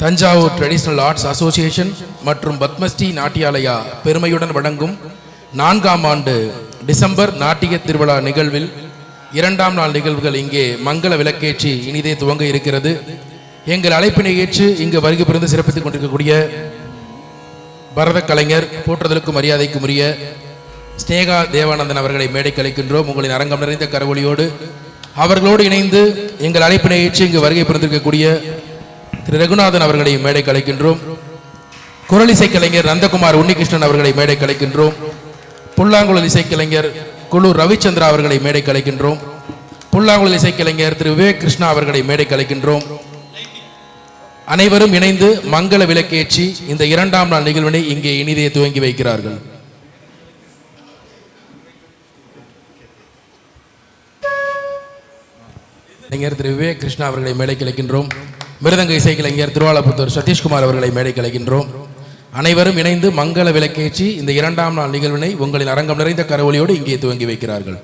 Thanjavur traditional arts association மற்றும் பத்மஸ்ரீ நாட்டியாலயா பெருமையுடன் வழங்கும் 4ஆம் ஆண்டு டிசம்பர் நாட்டிய திருவிழா நிகழ்வில் 2ஆம் நாள் நிகழ்வுகள் இங்கே மங்கள விளக்கேற்றி இனிதே துவங்க இருக்கிறது. எங்கள் அழைப்பினை ஏற்று இங்கு வருகை புரிந்து சிறப்பித்துக் கொண்டிருக்கக்கூடிய பரத கலைஞர் போற்றுதலுக்கும் மரியாதைக்கும் உரிய ஸ்னேகா தேவானந்தன் அவர்களை மேடைக்கு அழைக்கின்றோம். உங்களின் அரங்கம் நிறைந்த கரவொலியோடு அவர்களோடு இணைந்து எங்கள் அழைப்பினை ஏற்று இங்கு வருகை புரிந்திருக்கக்கூடிய திரு ரகுநாதன் அவர்களை மேடைக்கு அழைக்கின்றோம். குரலிசை கலைஞர் நந்தகுமார் உன்னிகிருஷ்ணன் அவர்களை மேடைக்கு அழைக்கின்றோம். புல்லாங்குழல் இசைக்கலைஞர் குழு ரவிச்சந்திரா அவர்களை மேடைக்கு அழைக்கின்றோம். புல்லாங்குழல் இசைக்கலைஞர் திரு விவேக் கிருஷ்ணா அவர்களை மேடைக்கு அழைக்கின்றோம். அனைவரும் இணைந்து மங்கள விளக்கேற்றி இந்த 2ஆம் நாள் நிகழ்வினை இங்கே இனிதே துவங்கி வைக்கிறார்கள். திரு விவேக் கிருஷ்ணா அவர்களை மேடைக்கு அழைக்கின்றோம். மிருதங்க இசைக்கலைஞர் திருவாலப்புத்தூர் சதீஷ்குமார் அவர்களை மேடைக்கு அழைக்கின்றோம். அனைவரும் இணைந்து மங்கள விளக்கேற்றி இந்த 2ஆம் நாள் நிகழ்வினை உங்களின் அரங்கம் நிறைந்த கரவொலியோடு இங்கே துவங்கி வைக்கிறார்கள்.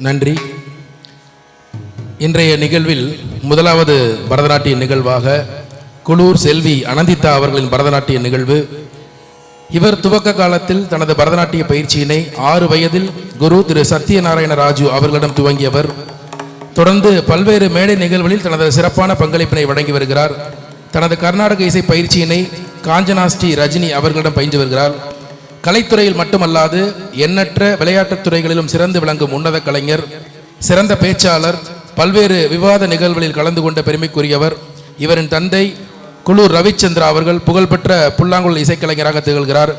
நன்றி. இன்றைய நிகழ்வில் முதலாவது பரதநாட்டிய நிகழ்வாக குளூர் செல்வி அனந்திதா அவர்களின் பரதநாட்டிய நிகழ்வு. இவர் துவக்க காலத்தில் தனது பரதநாட்டிய பயிற்சியினை 6 வயதில் குரு திரு சத்யநாராயண ராஜு அவர்களிடம் துவங்கியவர். தொடர்ந்து பல்வேறு மேடை நிகழ்வுகளில் தனது சிறப்பான பங்களிப்பினை வழங்கி வருகிறார். தனது கர்நாடக இசை பயிற்சியினை காஞ்சனா ஸ்ரீ ரஜினி அவர்களிடம் பயின்று வருகிறார். கலைத்துறையில் மட்டுமல்லாது எண்ணற்ற விளையாட்டுத் துறைகளிலும் சிறந்து விளங்கும் உன்னத கலைஞர், சிறந்த பேச்சாளர், பல்வேறு விவாத நிகழ்வுகளில் கலந்து கொண்ட பெருமைக்குரியவர். இவரின் தந்தை குழு ரவிச்சந்திரா அவர்கள் புகழ்பெற்ற புல்லாங்குழல் இசைக்கலைஞராக திகழ்கிறார்.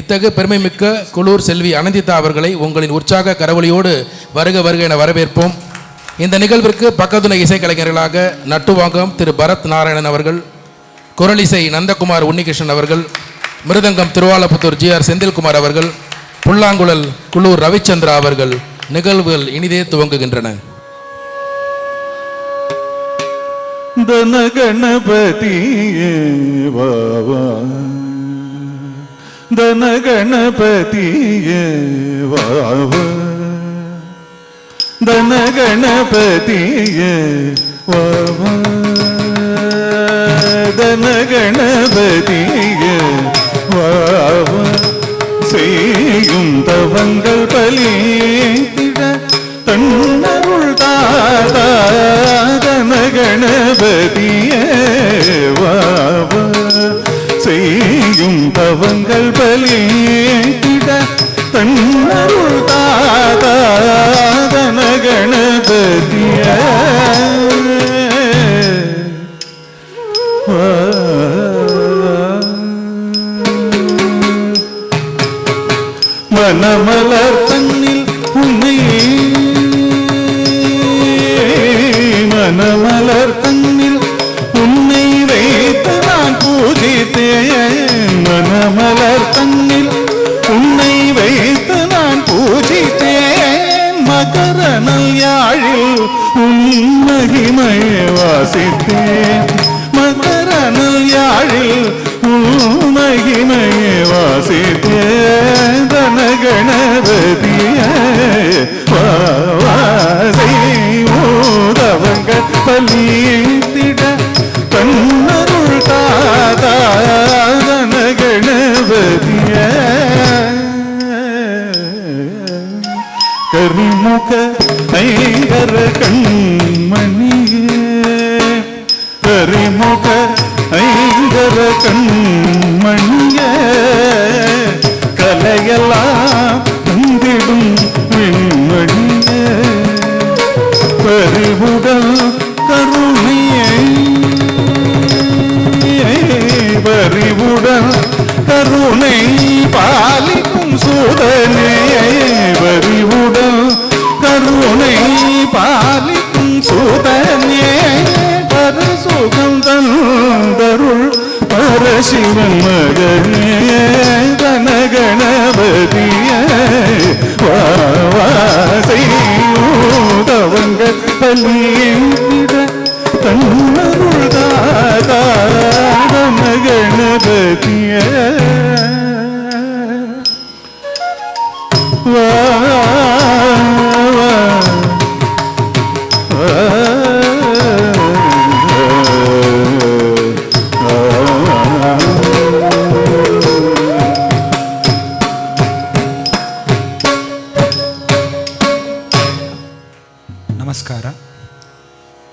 இத்தகு பெருமைமிக்க குளூர் செல்வி அனந்திதா அவர்களை உங்களின் உற்சாக கரவொலியோடு வருக வருக என வரவேற்போம். இந்த நிகழ்விற்கு பக்கத்துணை இசைக்கலைஞர்களாக நட்டுவாங்கம் திரு பரத் நாராயணன் அவர்கள், குரலிசை நந்தகுமார் உன்னிகிருஷ்ணன் அவர்கள், மிருதங்கம் திருவாலப்புத்தூர் GR செந்தில்குமார் அவர்கள், புல்லாங்குழல் குழு ரவிச்சந்திரா அவர்கள். நிகழ்வுகள் இனிதே துவங்குகின்றன. தன கணபதியே வாவா, தன கணபதியே வாவா, தன கணபதியே வாவா, தன கணபதியே வாவா, செய்யும் தவங்கள் பலித்திட தன்னருள் தாதன கணபதியே வாவா, செய்யும் தவங்கள் பலித்திட தன்னருள் தாதன கணபதிய மனமலர் தன்னில் உன்னை மனமலர் தன்னில் உன்னை வைத்து நான் பூஜித்தேன் மனமலர் தன்னில் உன்னை வைத்து நான் பூஜித்தேன் மகரநல் யாழில் உன் மகிமையை வாசித்தேன் மகரநல் யாழில் உன் மகிமையை வாசித்தேன் தன கணபதிய வாசையூதவங்க பலித்திட தன்னருள் தாதன கணபதிய கரிமுக ஐங்கர கண்மணியே கரிமுக ஐங்கர கண்மணியே கலையெல்லாம் தந்திடும் விண்மணியே பறிவுடல் கருணையை பறிவுடல் கருணை பாலிக்கும் சூதனே பறிவுடல் கருணை பாலிக்கும் சூதனே பரசுகம் தந்தருள் பரசிவன் மகனே தன கணபதிய வாசையூதவங்க பலியிட தன்னருள் தாதன கணபதிய Namaskara.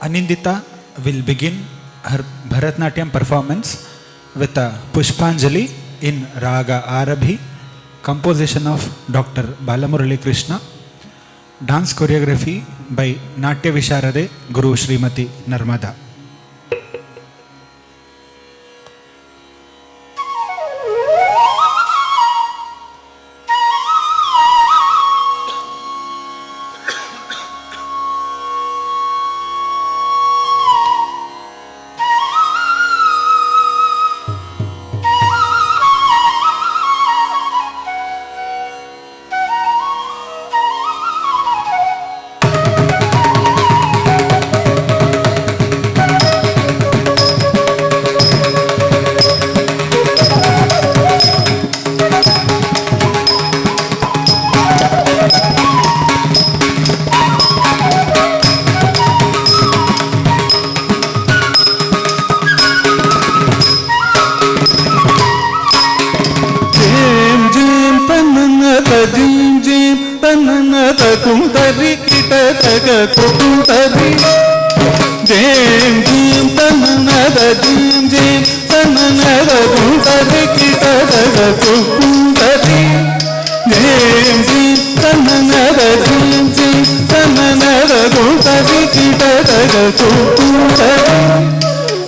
Anindita will begin her Bharatnatyam performance with a Pushpanjali in Raga Arabhi, composition of Dr. Balamurali Krishna, dance choreography by Natya Visharade Guru Srimati Narmada. kum tari kita taga kum tari jim jim tanana da jim jim tanana da kum tari kita taga kum tari jim jim tanana da jim jim tanana da kum tari kita taga kum tari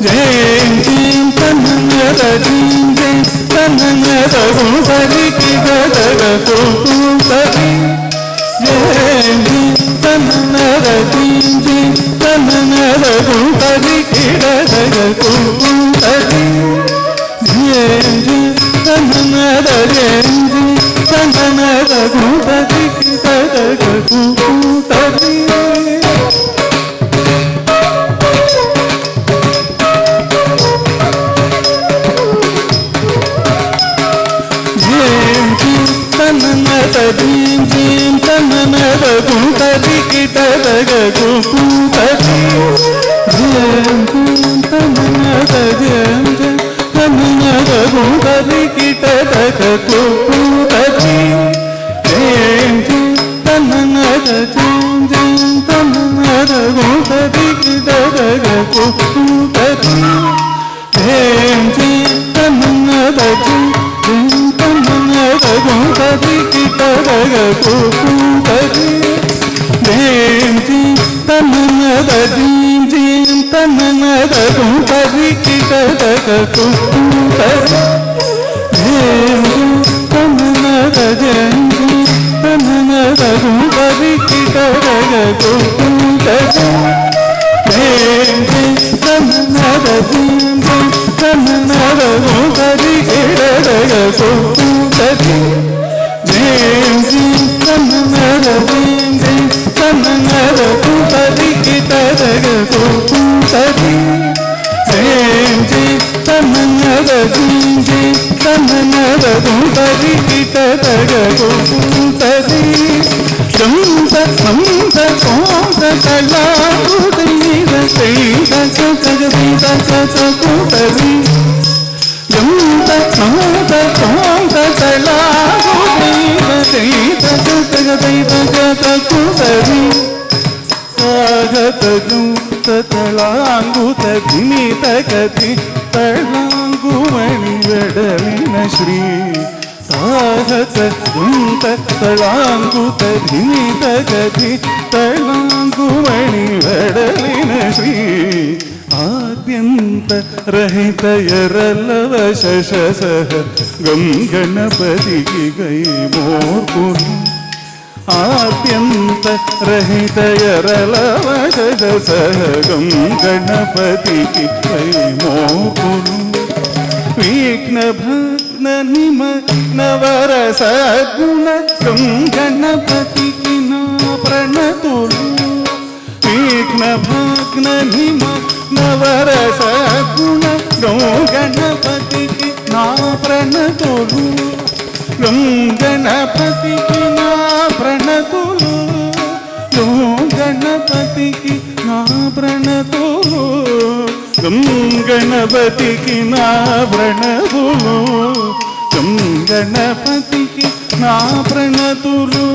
jim jim tanana da jim jim tanana da kum tari kita taga kum tari jim tanana da jim jim tanana da kum tari kita taga kum tari jim jim tanana da jim jim tanana da kum tari kita taga kum tari tanana da jim jim tanana da kum tari kita taga kum tari jim jim tanana da jim jim tanana da kum tari kita taga kum tari jim jim tanana da jim jim tanana da kum tari kita taga kum tari jim jim tanana da jim jim tanana da గుంతరి కిటరగ కుకుంతరి జేం జీం తననద జీం జీం తననద గుంతరి కిటరగ కుకుంతరి జేం జీం తననద జేం జీం తననద గుంతరి కిటరగ కుకుంతరి జేం జీం తననద జీం జీం తననద గుంతరి కిటరగ కుకుంతరి జేం జీం తననద జీం జీం తననద గుంతరి కిటరగ కుకుంతరి జేం జీం తననద జీం జీం తననద గుంతరి కిటరగ కుకుంతరి సంత సంత కోత కళాగుదైర సైద జగదీత కుకుంతరి సంత సంత కోత కళాగుదైర సైద జగదీత కుకుంతరి సాగత జూత తళాంగుత ధిమిత గతి తళాంగుమణి వెడలిన శ్రీ సాగత జూత తళాంగుత ధిమిత గతి తళాంగుమణి వెడలిన శ్రీ ఆద్యంత రహిత ఎరలవ శశస గం గణపతికి గై మోర్పును ఆద్యంత రహిత ఎరలవశ సహగం గణపతికి వై మోకును విఘ్న భగ్న నిమగ్న వరస గుణ గం గణపతికి నా ప్రణతులు విఘ్న భగ్న నిమగ్న వరస గుణ గం గణపతికి నా ప్రణతులు గం గణపతికి నా ప్రణతులు గణపతికి నా ప్రణతులు గం గణపతికి నా ప్రణతులు గం గణపతికి నా ప్రణతులు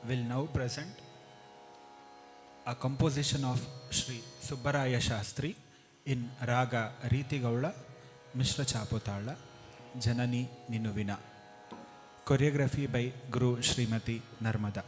will now present a composition of Sri Subbaraya Shastri in Raga Riti Gaula Mishra Chapotala Janani Ninuvina. Choreography by Guru Srimati Narmada.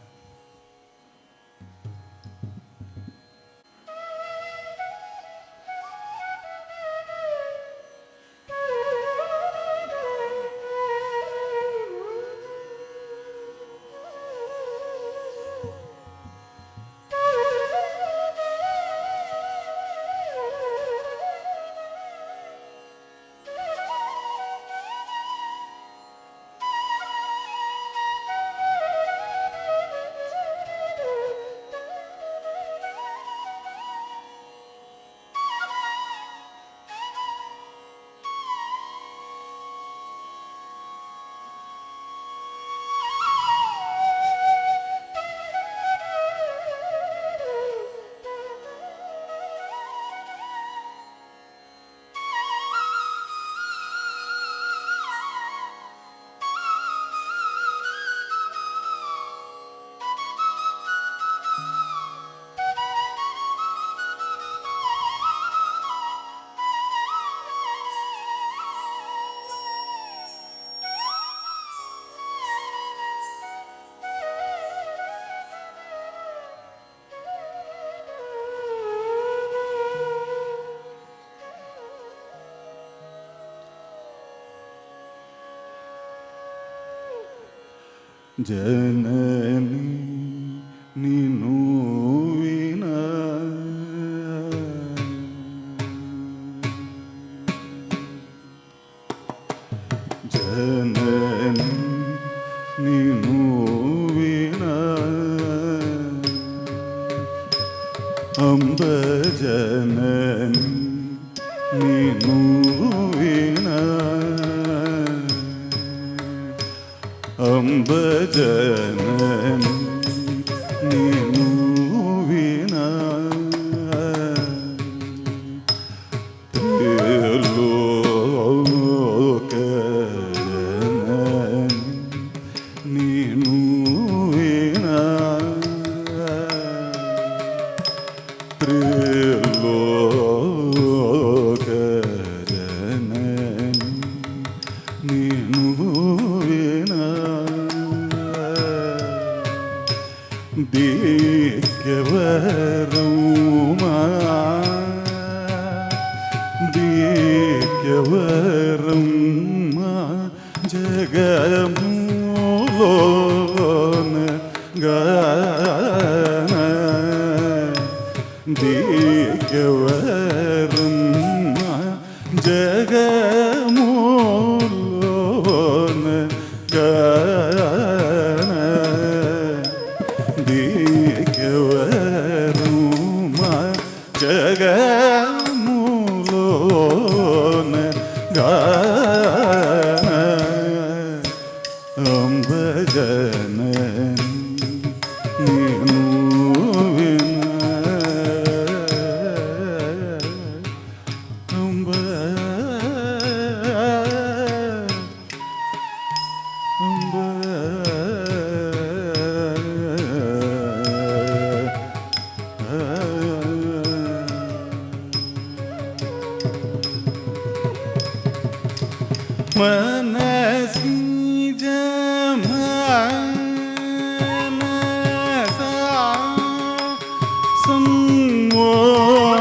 ಜನನಿ ನೀನು ವಿನಾ ಜನನಿ ನೀನು ವೀಣ ಅಂಬ ಜನನಿ ನೀನು ವೀಣ ತ್ರಿಲೋಕ ಜನನಿ ನೀನು ವೀಣ ತ್ರಿಲೋಕ ಜನನಿ ನೀನು ವೀಣ ದಿಕ್ಯವರೌಮಾ ದಿಕ್ಯವರೌಮಾ ಜಗಮೂಲೋನ ಗಾನ ದಿಕ್ಯವರೌಮಾ ಜಗಮೂಲೋನ ಗಾನ ದಿಕ್ಯವರೌಮಾ ಜಗಮೂಲೋನ ಗಾನ ಅಂಬ ಜನನಿ ನೀನು ವಿನ ಅಂಬ ಅಂಬ मनसी जमानसा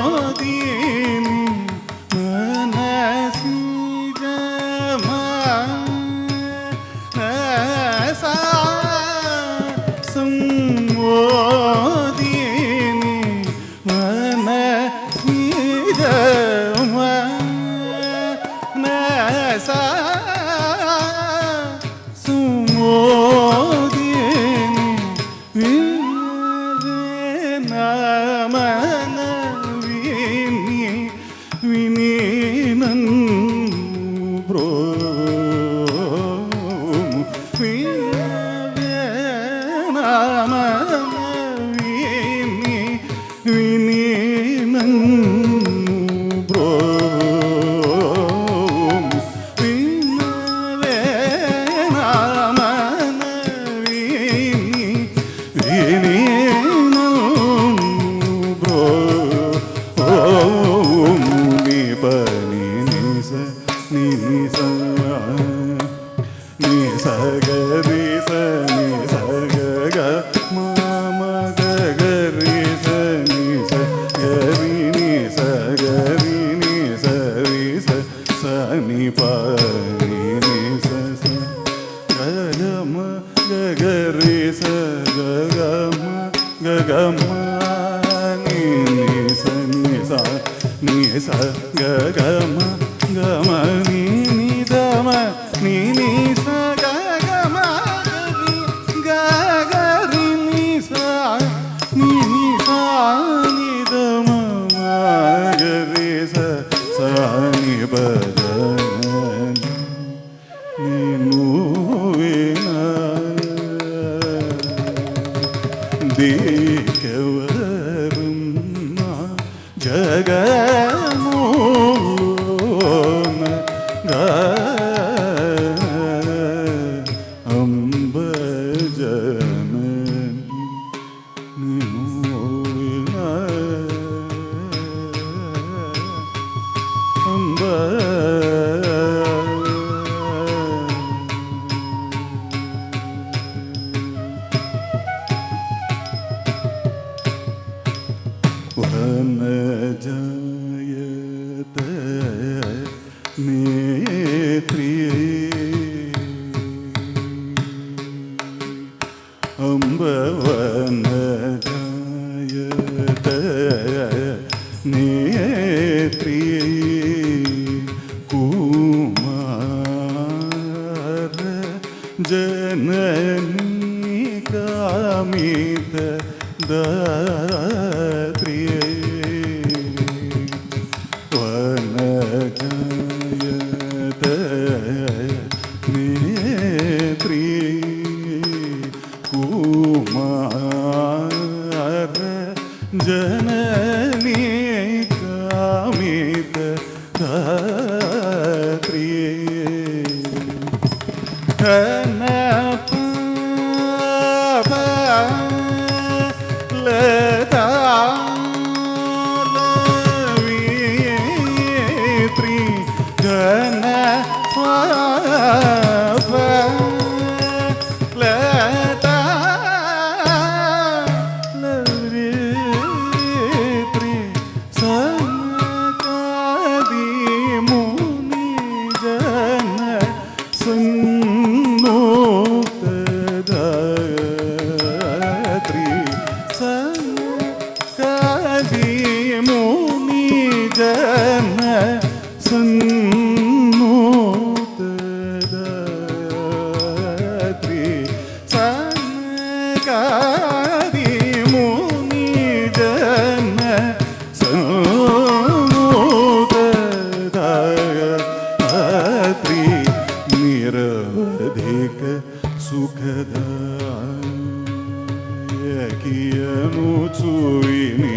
संमोदिनी मनसी जमानसा संमोदिनी मनसी जमानसा जननी कामित दात्रिये ಘನ ಪಾಪ ಲತಾ ಲವಿತ್ರಿ ಘನ ಪಾಪ ಲತಾ ಲವಿತ್ರಿ ಸನಕಾದಿ ಮುನಿ ಜನ ಸನ್ಮೋಕ್ತದಾತ್ರಿ ಸನಕಾದಿ ಮುನಿ ಜನ ಸನ್ಮೋಕ್ತದಾತ್ರಿ ಸನಕಾದಿ ಮುನಿ ಜನ ಸನ್ಮೋಕ್ತದಾತ್ರಿ ನಿರವಧಿಕ ಸುಖದಾಯಕಿಯನು ಚೂಯಿನಿ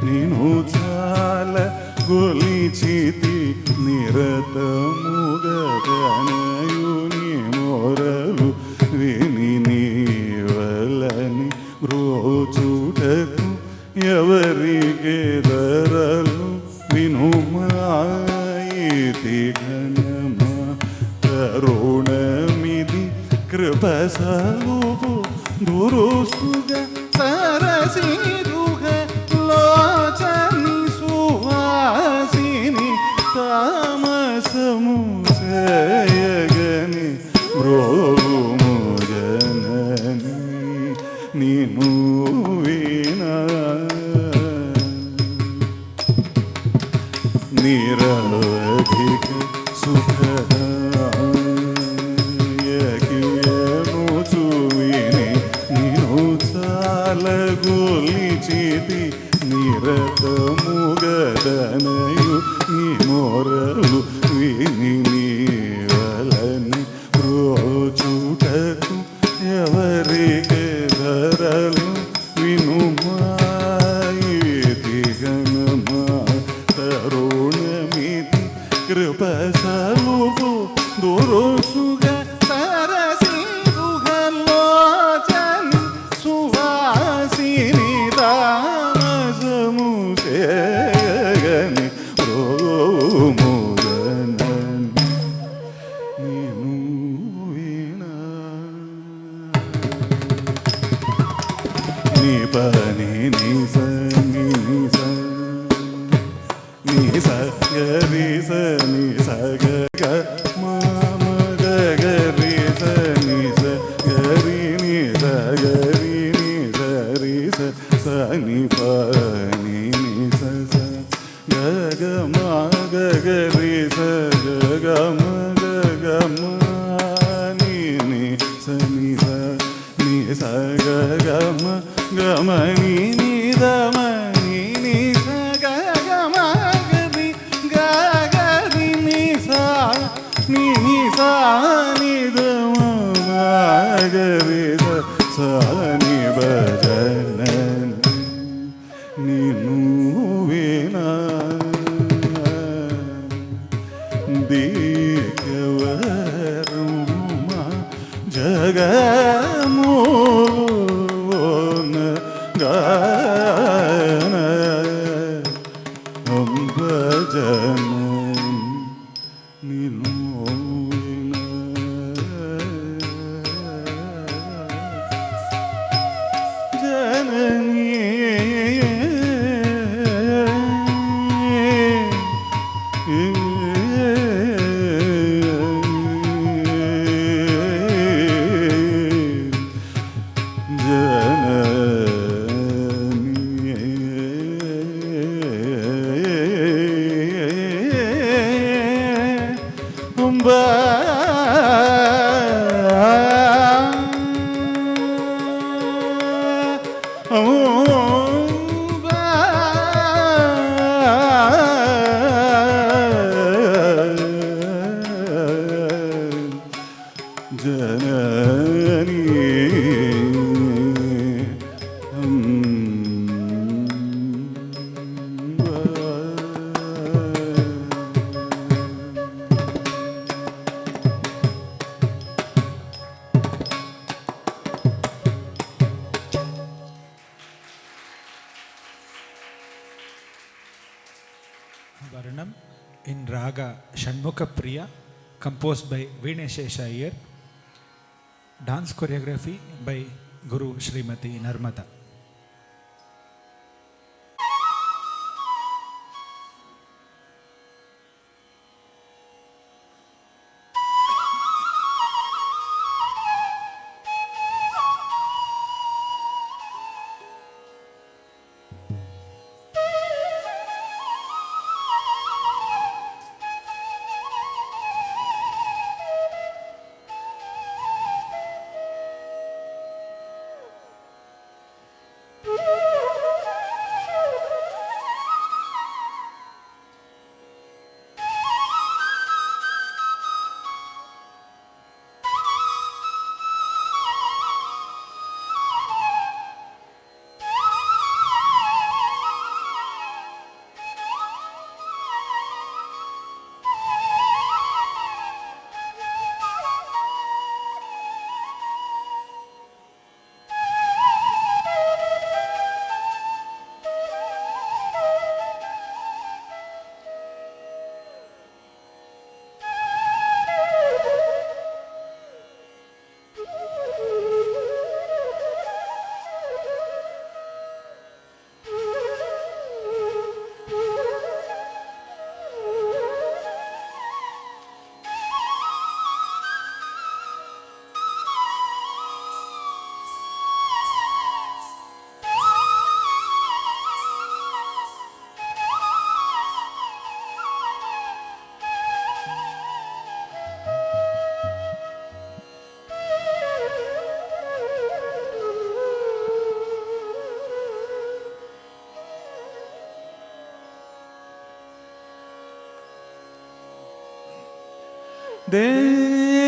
ನೀನು ಚಾಲ ಗೊಲಿಚಿತಿ ನಿರತ ಮುಗದನಯುನಿ ಮೊರಲು ವಿನಿ ನೀವಲನಿ ಬ್ರೋಚುಟಕು ఎవరికి ధరలు వినుమాయితి ఘనమా కరుణమిది కృప సలుపు దురుసుగ సరసిరుగ లోచని సువాసిని తామసము చేయగని బ్రోము జనని నీను వీణా నిరవధిక సుఖదాయకియను చూయిని నీను చాల గొలిచితి నిరతముగదనయు నీ మొరలు విని నీవలని ప్రోచుటకు ఎవరికి ధరలు వినుమాయితి ఘనమా తరుణమితి కృప సలుపు దురుసుగ సరసిరుగలోచని సువాసిని తామసము చేయగని ప్రోముదనని నీను వీణా నీ పని నీ సని నీ సగరి సని సగ మామ గరి సని సగరి నీ సగరి నీ సరి సని పని నీ స గగ మా గరి సగ గ నీ నీ సని స నీ సగ గమని నీ దమని నీ సగ గమగరి గగరి నీ సా నీ సా నీ దమగరి సాని భజనని నీను వీణా దీకవరుమా జగమోన గాన భజనని నీను వీణా జననీ Varnam in Raga Shanmukha Priya, composed by Vineshesha Iyer. Dance choreography by Guru Srimati Narmata.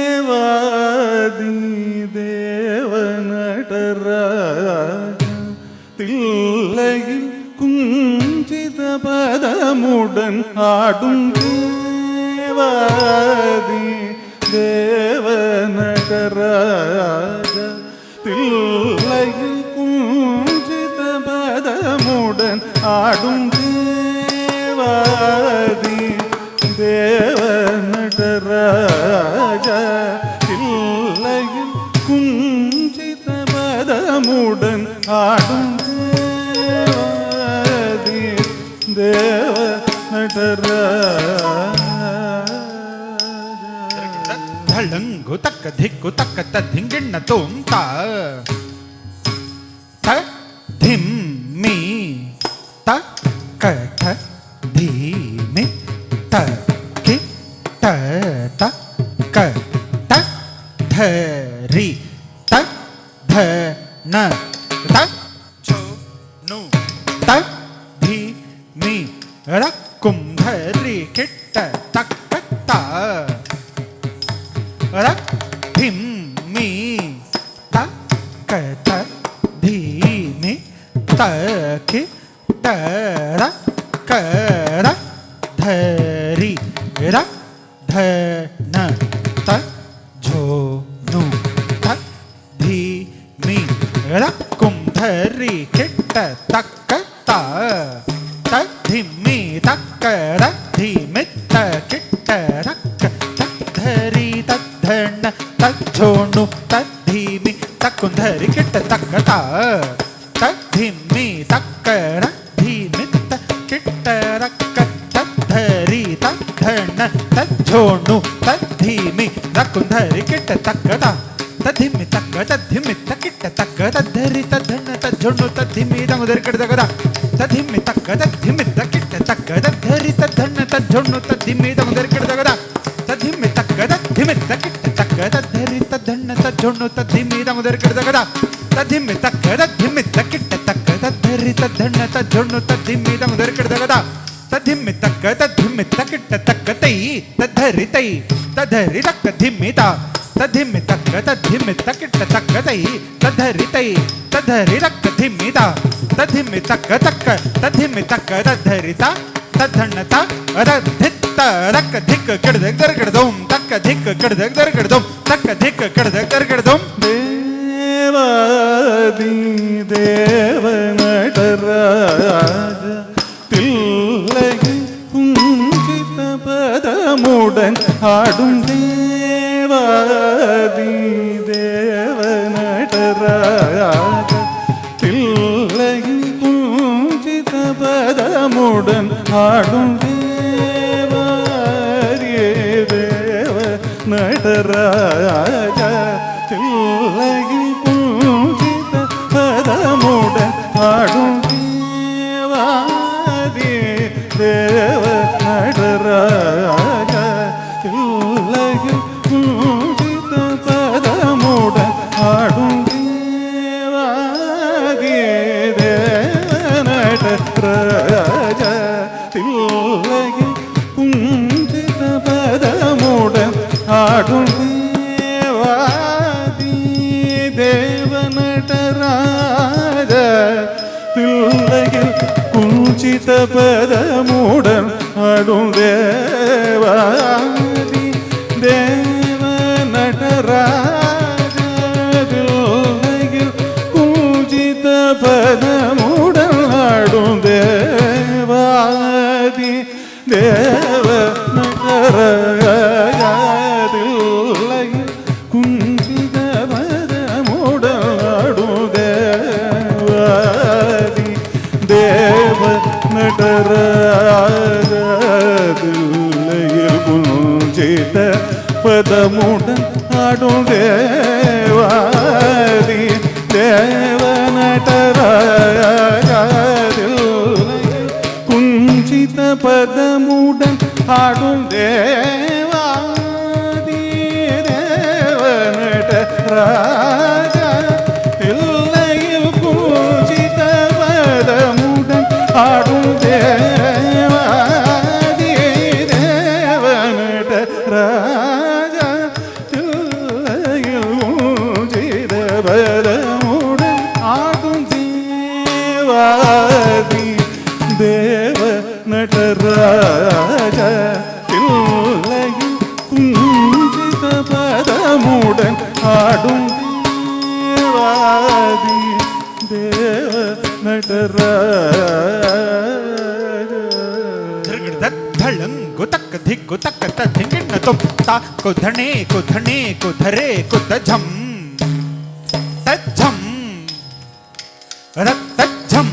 தேவாதி தேவநடராஜ தில்லையில் குஞ்சித பதமுடன் ஆடும் தேவாதி தேவநடராஜ தில்லையில் குஞ்சித பதமுடன் ஆடும் தேவாதி தேவநடராஜ தில்லையில் குஞ்சித பதமுடன் ஆடும் தேவாதி தேவநடராஜ ಧಳಂಗು ತಕ್ಕ ಧಿಕ್ಕು ತಕ್ಕ ತದ್ದಿಂಗಿಣ್ಣ ತೋಂತ ತ ಧಿಂ ಮೀ ತ ಕ ಥ ಧೀಮಿ ತ ಕಿ ತ ತ ಕ ತ ಧ ರಿ ತ ಧ ನ ತ ಚೋ ನು ತ ಧಿ ಮಿ ರ ಕುಂ ಧ ರಿ ಕಿಟ್ಟ ತಕ್ಕ ತ ರ ಧಿಂ ಮೀ ತ ಕ ತ ಧೀ ಮಿ ತ ಕಿ ತ ರ ಕ ರ ಧ ರಿ ರ ಧ ನ ತ ಝೋ ನು ತ ಧೀ ಮಿ ರ ಕುಂ ಧ ರಿ ಕಿಟ್ಟ ತಕ್ಕ ತ ತ ಧಿಂ ಮಿ ತಕ್ಕ ರ ಧೀ ಮಿ ತ ಕಿಟ್ಟ ರಕ್ಕ ಧರಿ ತದ್ಧಣ್ಣ ತಜ್ಜೋಣು ತದ್ಧೀಮಿ ತಕ್ಕುಂಧರಿ ಕಿಟ್ಟ ತಕ್ಕ ತದ್ಧಿಮ್ಮಿ ತಕ್ಕರ ಧೀಮಿ ಕಿಟ್ಟ ರಕ್ಕ ತದ್ಧರಿ ತದ್ಧಣ್ಣ ತಜ್ಜೋಣು ತದ್ಧೀಮಿ ತಕ್ಕುಂಧರಿ ಕಿಟ್ಟ ತಕ್ಕದ ತದ್ಧಿಮ್ಮಿ ತಕ್ಕ ತದ್ಧಿಮ್ಮಿ ತಕ್ಕಿಟ್ಟ ತಕ್ಕ ತದ್ಧರಿ ತದ್ಧಣ್ಣ ತಜ್ಜೋಣು ತದ್ಧಿಮ್ಮಿ ತಗುದರಿ ಕಿಟ್ಟದ ತದ್ಧಿಮ್ಮಿ ತಕ್ಕ ತದ್ಧಿಮ್ಮಿ ತಕ್ಕಿಟ್ಟ ತಕ್ಕ ತದ್ಧರಿ ತದ್ಧಣ್ಣ ತಜ್ಜೋಣು ತದ್ಧಿಮ್ಮಿ ತಗುದರಿ ಕಿಟ್ಟದ ತದ್ಧಿಮ್ಮಿ ತಕ್ಕ ತದ್ಧಿಮ್ಮಿ ತಕ್ಕಿಟ್ಟ ತಕ್ಕ ತದ್ಧರಿ ತದ್ಧಣ್ಣ ತಜ್ಜೋಣು ತದ್ಧಿಮ್ಮಿ ತಗುದರಿ ಕಿಟ್ಟದ ತದ್ಧಿಮ್ಮಿ ತಕ್ಕ ತದ್ಧಿಮ್ಮಿ ತಕ್ಕಿಟ್ಟ ತಕ್ಕ ತದ್ಧರಿ ತದ್ಧಣ್ಣ ತಜ್ಜೋಣು ತದ್ಧಿಮ್ಮಿ ತಗುದರಿ ಕಿಟ್ಟದ ತದ್ಧಿಮ್ಮಿ ತಕ್ಕ ತದ್ಧಿಮ್ಮಿ ತಕ್ಕಿಟ್ಟ ತಕ್ಕ ತೈ ತದ್ಧರಿ ತೈ ತದ್ಧರಿ ತಕ್ಕ ಧಿಮ್ಮಿ ತ ತದ್ಧಿಮ್ಮಿ ತಕ್ಕ ತದ್ಧಿಮ್ಮಿ ತಕ್ಕಿಟ್ಟ ತಕ್ಕ ತೈ ತದ್ಧರಿ ತೈ ತದ್ಧರಿ ರಕ್ಕ ಧಿಮ್ಮಿ ತ ತದ್ಧಿಮ್ಮಿ ತಕ್ಕ ತಕ್ಕ ತದ್ಧಿಮ್ಮಿ ತಕ್ಕ ತದ್ಧರಿ ತ ತದ್ಧಣ್ಣ ತ ಧಿತ್ತ ರಕ್ಕ ಧಿಕ್ಕ ಕಿಡದ ದರ್ಗಡದೋಂ ತಕ್ಕ ಧಿಕ್ಕ ಕಿಡದ ದರ್ಗಡದೋಂ ತಕ್ಕ ಧಿಕ್ಕ ಕಿಡದ ದರ್ಗಡದೋಂ ದೇವಾದಿ ದೇವನಟರಾಜ ತಿಲ್ಲಗಿ பதமுடன் ஆடும் தேவாதி தேவ நடராஜ தில்லையில் குஞ்சித பதமுடன் ஆடும் தேவாரியே தேவ நடராஜ தில்லையில் குஞ்சித பதமுடன் ஆடும் தேவாரியே தேவ நடராஜ தில்லையில் குஞ்சித பதமுடன் ஆடும் தேவாரியே தேவ நடராஜ தில்லையில் குஞ்சித பதமுடன் ஆடும் தேவாதி தேவ நடராஜ தில்லையில் குஞ்சித பதமுடன் ஆடும் தேவாதி தேவ நடராஜ தில்லையில் குஞ்சித பதமுடன் ஆடும் தேவாதி தேவ நடராஜ தில்லையில் குஞ்சித பதமுடன் ஆடும் தேவாதி தேவ நடராஜ தில்லையில் குஞ்சித பதமுடன் ஆடும் தேவாதி தேவ நடராஜ தில்லையில் குஞ்சித பதமுடன் ஆடும் தேவாதி தேவ நடராஜ தில்லையில் குஞ்சித பதமுடன் ஆடும் தேவாதி தேவ நடராஜ தில்லையில் குஞ்சித பதமுடன் ஆடும் தேவாதி தேவ நடராஜ தில்லையில் குஞ்சித பதமுடன் ஆடும் தேவாதி தேவ நடராஜ ಧಳಂಗು ತಕ್ಕ ಧಿಕ್ಕು ತಕ್ಕ ಧಿಂಗಿಣ್ಣ ತೊಂತ ಕುಧಣೆ ಕುಧಣೆ ಕುಧರೆ ಕುದ ಝಂ ತಜ್ಜಂ ರತ್ತಜ್ಜಂ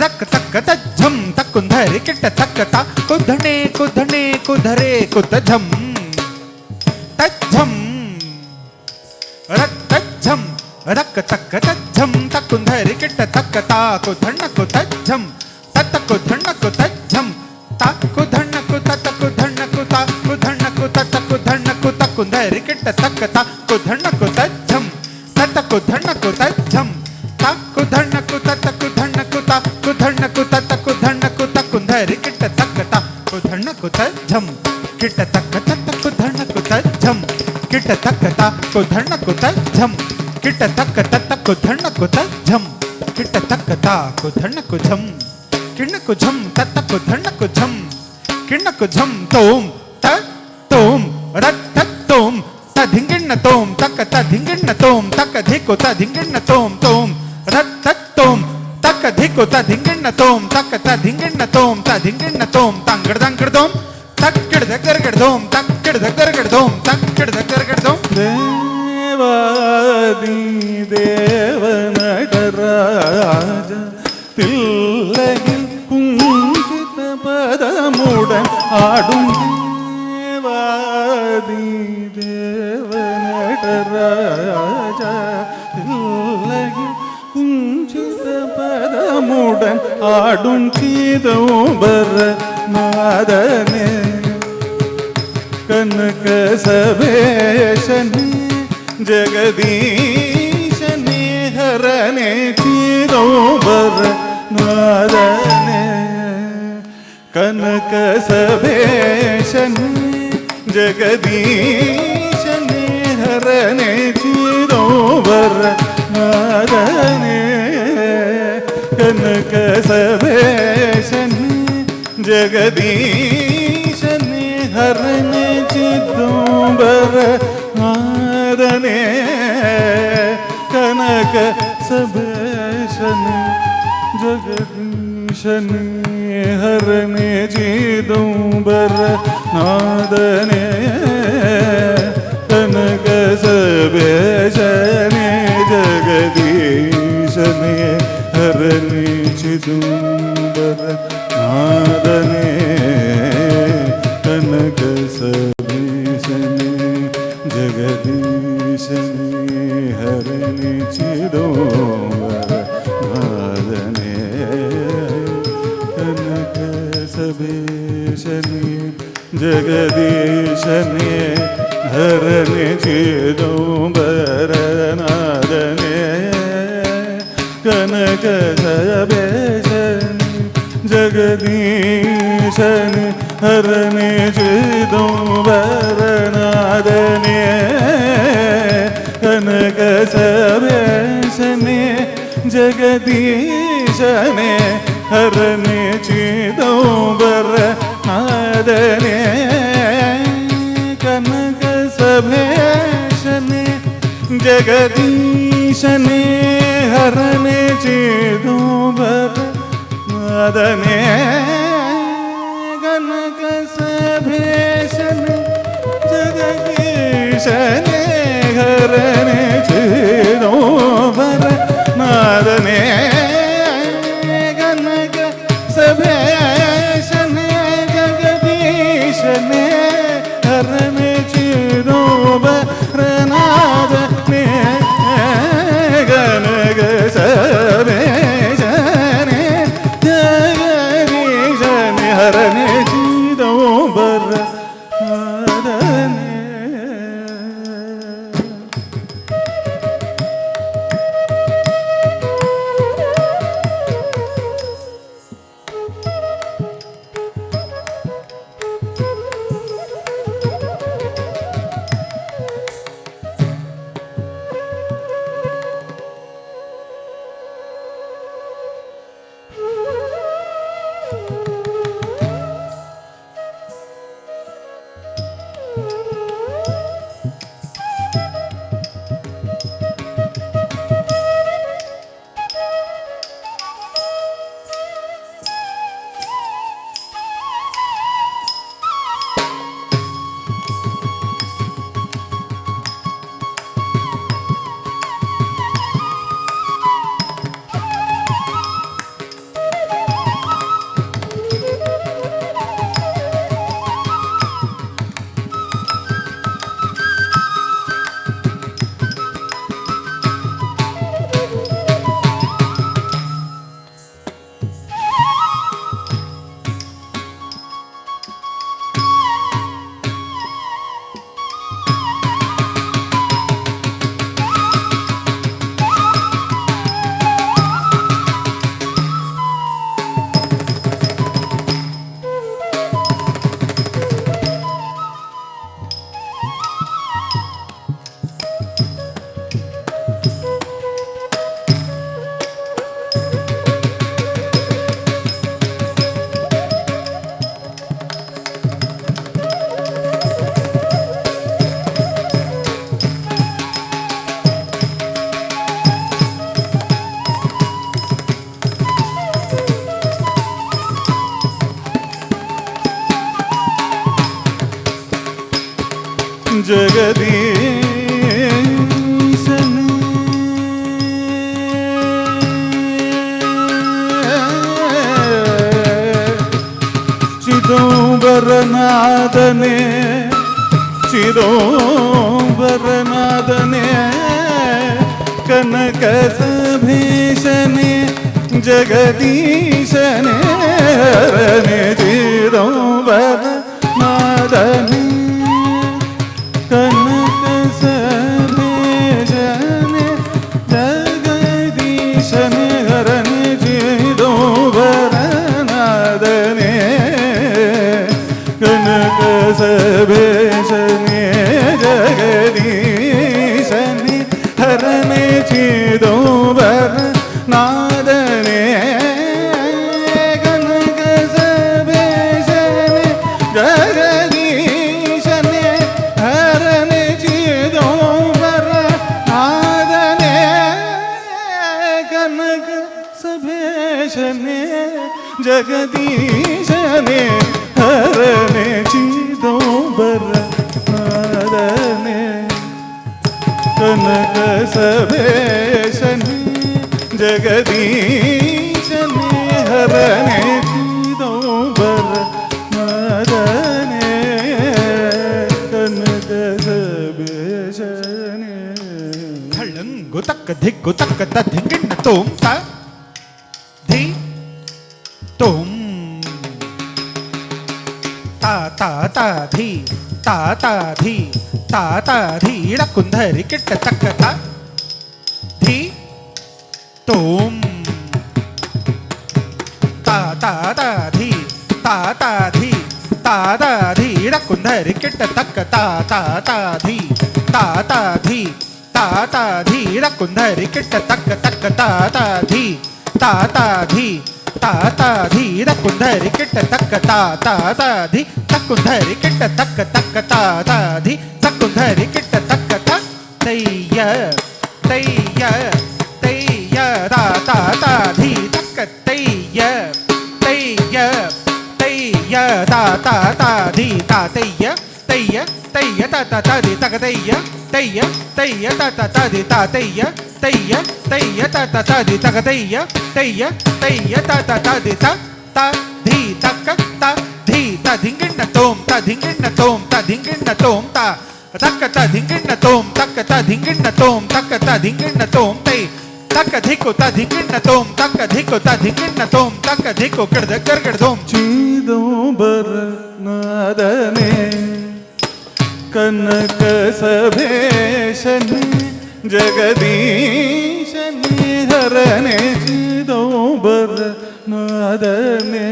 ರಕ್ಕ ತಕ್ಕ ತಜ್ಜಂ ತಕ್ಕುಂಧರಿ ಕಿಟ್ಟ ತಕ್ಕ ತ ಕುಧಣೆ ಕುಧಣೆ ಕುಧರೆ ಕುದ ಝಂ ತಜ್ಜಂ ರತ್ತಜ್ಜಂ ರಕ್ಕ ತಕ್ಕ ತಜ್ಜಂ ತಕ್ಕುಂಧರಿ ಕಿಟ್ಟ ತಕ್ಕ ತ ಕುಧಣ್ಣ ಕುತಜ್ಜಂ ತತ್ತ ಕುಧಣ್ಣ ಕುತಜ್ಜಂ ತಕ್ಕು ಧಣ್ಣಕು ತತಕು ಧಣ್ಣಕು ತಕ್ಕು ಧಣ್ಣಕು ತತಕು ಧಣ್ಣಕು ತಕ್ಕು ಧರಿ ಕೆಟ್ಟ ತಕ್ಕ ತಕ್ಕು ಧಣ್ಣಕು ತಜ್ಜಂ ತತಕು ಧಣ್ಣಕು ತಜ್ಜಂ ತಕ್ಕು ಧಣ್ಣಕು ತತಕು ಧಣ್ಣಕು ತಕ್ಕು ಧಣ್ಣಕು ತತಕು ಧಣ್ಣಕು ತಕ್ಕು ಧರಿ ಕೆಟ್ಟ ತಕ್ಕ ತಕ್ಕು ಧಣ್ಣಕು ತಜ್ಜಂ ಕಿಟ್ಟ ತಕ್ಕ ತತಕು ಧಣ್ಣಕು ತಜ್ಜಂ ಕಿಟ್ಟ ತಕ್ಕ ತಕ್ಕು ಧಣ್ಣಕು ತಜ್ಜಂ ಕಿಟ್ಟ ತಕ್ಕ ತತಕು ಧಣ್ಣಕು ತಜ್ಜಂ ಕಿಟ್ಟ ತಕ್ಕ ತಾಕು ಧಣ್ಣಕು ಝಂ ಕಿಣ್ಣಕು ಝಂ ತತ್ತಕು ಧಣ್ಣಕು ಝಂ ಕಿಣ್ಣಕು ಝಂ ತೋಂ ತ ತೋಂ ರತ್ತ ತೋಂ ತ ಧಿಂಗಿಣ್ಣ ತೋಂ ತಕ್ಕ ತ ಧಿಂಗಿಣ್ಣ ತೋಂ ತಕ್ಕ ಧಿಕ್ಕು ತ ಧಿಂಗಿಣ್ಣ ತೋಂ ತೋಂ ರತ್ತ ತೋಂ ತಕ್ಕ ಧಿಕ್ಕು ತ ಧಿಂಗಿಣ್ಣ ತೋಂ ತಕ್ಕ ತ ಧಿಂಗಿಣ್ಣ ತೋಂ ತ ಧಿಂಗಿಣ್ಣ ತೋಂ ತಂಗಡ್ದಂಗಡ್ದೋಂ ತಕ್ಕಿಡ್ದ ಗರ್ಗಡ್ದೋಂ ತಕ್ಕಿಡ್ದ ಗರ್ಗಡ್ದೋಂ ತಕ್ಕಿಡ್ದ ಗರ್ಗಡ್ದೋಂ ದೇವಾದಿ ದೇವ நடராஜ தில்லையில் குஞ்சித பதமுடன் ஆடும் தேவாதி தேவ நடராஜ தில்லையில் குஞ்சித பதமுடன் ஆடும் சீதோபர நாதனே கனக சபேஷனே ஜகதீஷனே ஹரனே சீதோபர நாதனே கனக சபேஷனே ஜகதீஷனே ஹரனே சீதோபர நாதனே கனக சபேஷனே ஜகதீஷனே ஹரனே சீதோபர நாதனே கனக சபேஷனே ஜகதீஷனே ಹರನೆ ಚಿದಂಬರ ನಾದನೆ ಕನಕ ಸಬೇಶನೆ ಜಗದೀಶನೆ ಹರನೆ ಚಿದಂಬರ ನಾದನೆ ಕನಕ ಸಬೇಶನೆ ಜಗದೀಶನೆ ಹರನೆ ಚಿದಂಬರ ನಾದನೆ ಕನಕ ಸಬೇಶನೆ ಜಗದೀಶನೆ ಹರನೆ ಚಿದಂಬರ ನಾದನೆ ಕನಕ ಸಬೇಶನೆ ಜಗದೀಶನೆ ಹರನೆ ಚಿದಂಬರ ನಾದನೆ ಕನಕ ಸಬೇಶನೆ ಜಗದೀಶನೆ ಹರನೆ ಚಿದಂಬರ ನಾದನೆ ಕನಕ ಸಬೇಶನೆ ಜಗದೀಶನೆ ಹರನೆ ಚಿದಂಬರ ನಾದನೆ ಕನಕ ಸಬೇಶನೆ ಜಗದೀಶನೆ ಹರನೆ ಚಿದಂಬರ ನಾದನೆ ಕನಕ ಸಬೇಶನೆ ಜಗದೀಶನೆ ಹರನೆ ಚಿದಂಬರ ನಾದನೆ ಕನಕ ಸಬೇಶನೆ ಜಗದೀಶನೆ ಹರನೆ ಚಿದಂಬರ ನಾದನೆ. ಜಗದೀಶನೆ ಚಿದಂಬರನಾದನೆ ಚಿದಂಬರನಾದನೆ ಕನಕ ಸಭೀಷಣೆ ಜಗದೀಶನೆ ಹರನೆ ಚಿದಂಬರ ನಾದನೆ ಕನಕ ಸಭೀಷಣೆ ಜಗದೀಶನೆ ಹರನೆ ಚಿದಂಬರ ನಾದನೆ ಕನಕ ಸಭೀಷಣೆ ಜಗದೀಶನೆ ಹರನೆ ಚಿದಂಬರ ನಾದನೆ ಕನಕ ಸಭೀಷಣೆ ಜಗದೀಶನೆ ಹರನೆ ಚಿದಂಬರ ನಾದನೆ ಕನಕ ಸಭೀಷಣೆ ಜಗದೀಶನೇ ಹರನೆ ಚಿದಂಬರ ನಾದನೆ ಕನಕ ಸಭೇಶನೇ ಜಗದೀಶನೇ ಹರನೆ ಚಿದಂಬರ ನಾದನೆ ಕನಕ ಸಭೇಶನೇ ಧಳ್ಳಂಗು ತಕ್ಕ ಧಿಗ್ಗು ತಕ್ಕ ತ ಧಿಂಗಿಣ್ಣ ತೋಂ ತ ಧಿ ತೋಂ ತಾ ತಾ ತಾ ಧಿ ತಾ ತಾ ಧಿ ತಾ ತಾ ಧಿ ಇಳಕುಂಧರಿ ಕೆಟ್ಟ ತಕ್ಕ ತ ಧಿ ತೋಂ ತಾ ತಾ ತಾ ಧಿ ತಾ ತಾ ಧಿ ತಾ ತಾ ಧಿ ಇಳಕುಂಧರಿ ಕೆಟ್ಟ ತಕ್ಕ ತಾ ತಾ ತಾ ಧಿ ತಾ ತಾ ಧಿ ತಾ ತಾ ಧಿ ಇಳಕುಂಧರಿ ಕೆಟ್ಟ ತಕ್ಕ ತಕ್ಕ ತಾ ತಾ ಧಿ ತಾ ತಾ ಧಿ ತಾ ತಾ ಧಿ ಇಳಕುಂಧರಿ ಕೆಟ್ಟ ತಕ್ಕ ತಾ ತಾ ತಾ ಧಿ ತಕ್ಕುಂಧರಿ ಕೆಟ್ಟ ತಕ್ಕ ತಕ್ಕ ತಾ ತಾ ಧಿ ತಕ್ಕುಂಧರಿ ಕೆಟ್ಟ ತಕ್ಕ ತ ತಯ್ಯ ತಯ್ಯ ತಯ್ಯ ತಾ ತಾ ತಾ ಧಿ ತಕ್ಕ ತಯ್ಯ ತಯ್ಯ ತಯ್ಯ ತಾ ತಾ ತಾ ಧಿ ತಾ ತಯ್ಯ ತಯ್ಯ ತಯ್ಯ ತಾ ತಾ ತಾ ಧಿ ತಕ ತಯ್ಯ ತಯ್ಯ ತಯ್ಯ ತಾ ತಾ ತಾ ಧಿ ತಾ ತಯ್ಯ ತಯ್ಯ ತಯ್ಯ ತಾ ತಾ ತಾ ಧಿ ತಕ ತಯ್ಯ ತಯ್ಯ ತಯ್ಯ ತಾ ತಾ ತಾ ಧಿ ತ ತ ಧಿ ತಕ್ಕ ತ ಧಿ ತ ಧಿಂಗಿಣ್ಣ ತೋಂ ತ ಧಿಂಗಿಣ್ಣ ತೋಂ ತ ಧಿಂಗಿಣ್ಣ ತೋಂ ತ ತಕ್ಕ ತ ಧಿಂಗಿಣ್ಣ ತೋಂ ತಕ್ಕ ತ ಧಿಂಗಿಣ್ಣ ತೋಂ ತಕ್ಕ ತ ಧಿಂಗಿಣ್ಣ ತೋಂ ತೈ ತಕ್ಕ ಧಿಕ್ಕು ತ ಧಿಂಗಿಣ್ಣ ತೋಂ ತಕ್ಕ ಧಿಕ್ಕು ತ ಧಿಂಗಿಣ್ಣ ತೋಂ ತಕ್ಕ ಧಿಕ್ಕು ಕಡ್ದ ಕರ್ಗಡ್ದೋಂ ಚಿದಂಬರ ನಾದನೆ ಕನಕ ಸಭೇಶನೇ ಜಗದೀಶನೇ ಹರನೆ ಚಿದಂಬರ ನಾದನೆ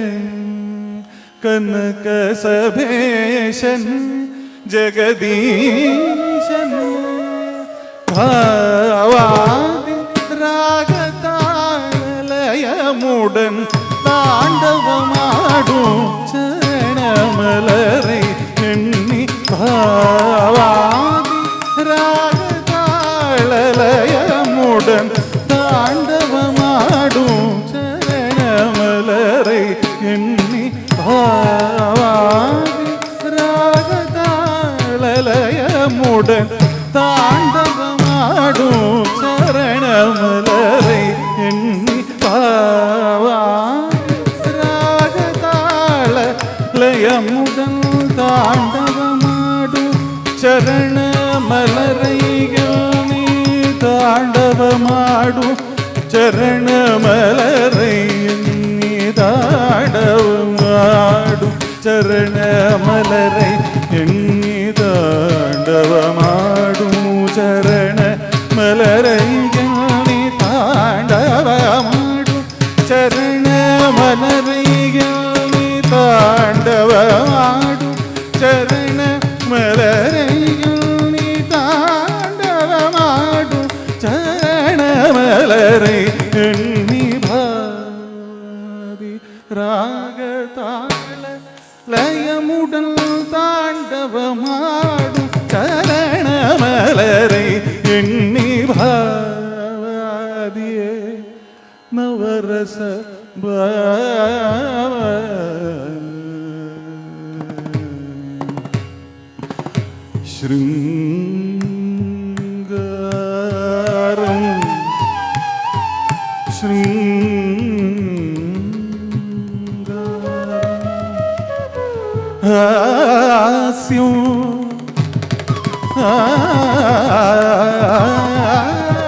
ಕನಕ ಸಭೇಶನೇ ಜಗದೀಶನೇ ಭಾವಾದಿ ராகதாளயமுடன் தாண்டவமாடும் சரணமலரை எண்ணி பாவாதி ராகதாளயமுடன் தாண்டவமாடும் சரணமலரை எண்ணி பாவாதி ராகதாளயமுடன் தாண்டவமாடும் சரணமலரை எண்ணி பாவா ராகதாள லயமுடன் தாண்டவமாடும் சரணமலரைகள் நீ தாண்டவமாடும் சரணமலரை எண்ணி தாண்டவமாடும் சரணமலரை எண்ணி தாண்டவமாடும் சரண மலரை எண்ணி தாண்டவமாடும் சரண மலரை எண்ணி தாண்டவமாடும் சரண மலரை எண்ணி தாண்டவமாடும் சரண மலரை எண்ணி பாதி ராகதாள லயமுடன் தாண்டவமாடும் சரணமலரை எண்ணி பாதியே நவரச ஸ்ருங்காரம் ஹாஸ்யம்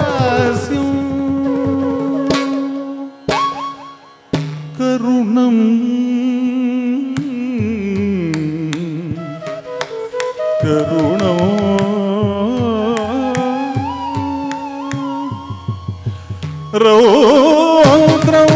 ஹாஸ்யம் கருணம் கருணம் ரௌத்ரம்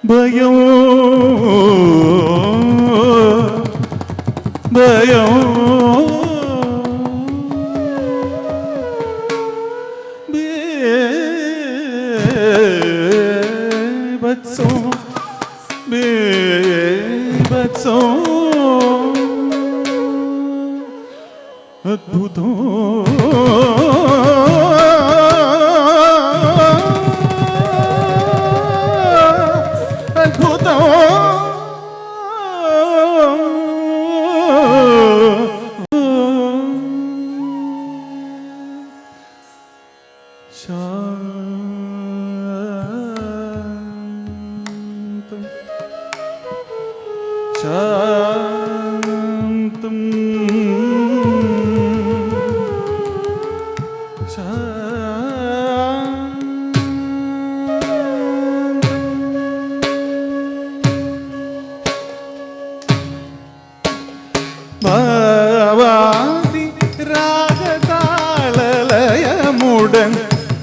பயம் பயம் பயம் బీభత్సం అద్భుతం అద్భుతం శాంతం శాంతం பாவாதி ராகதாளலயமுடன்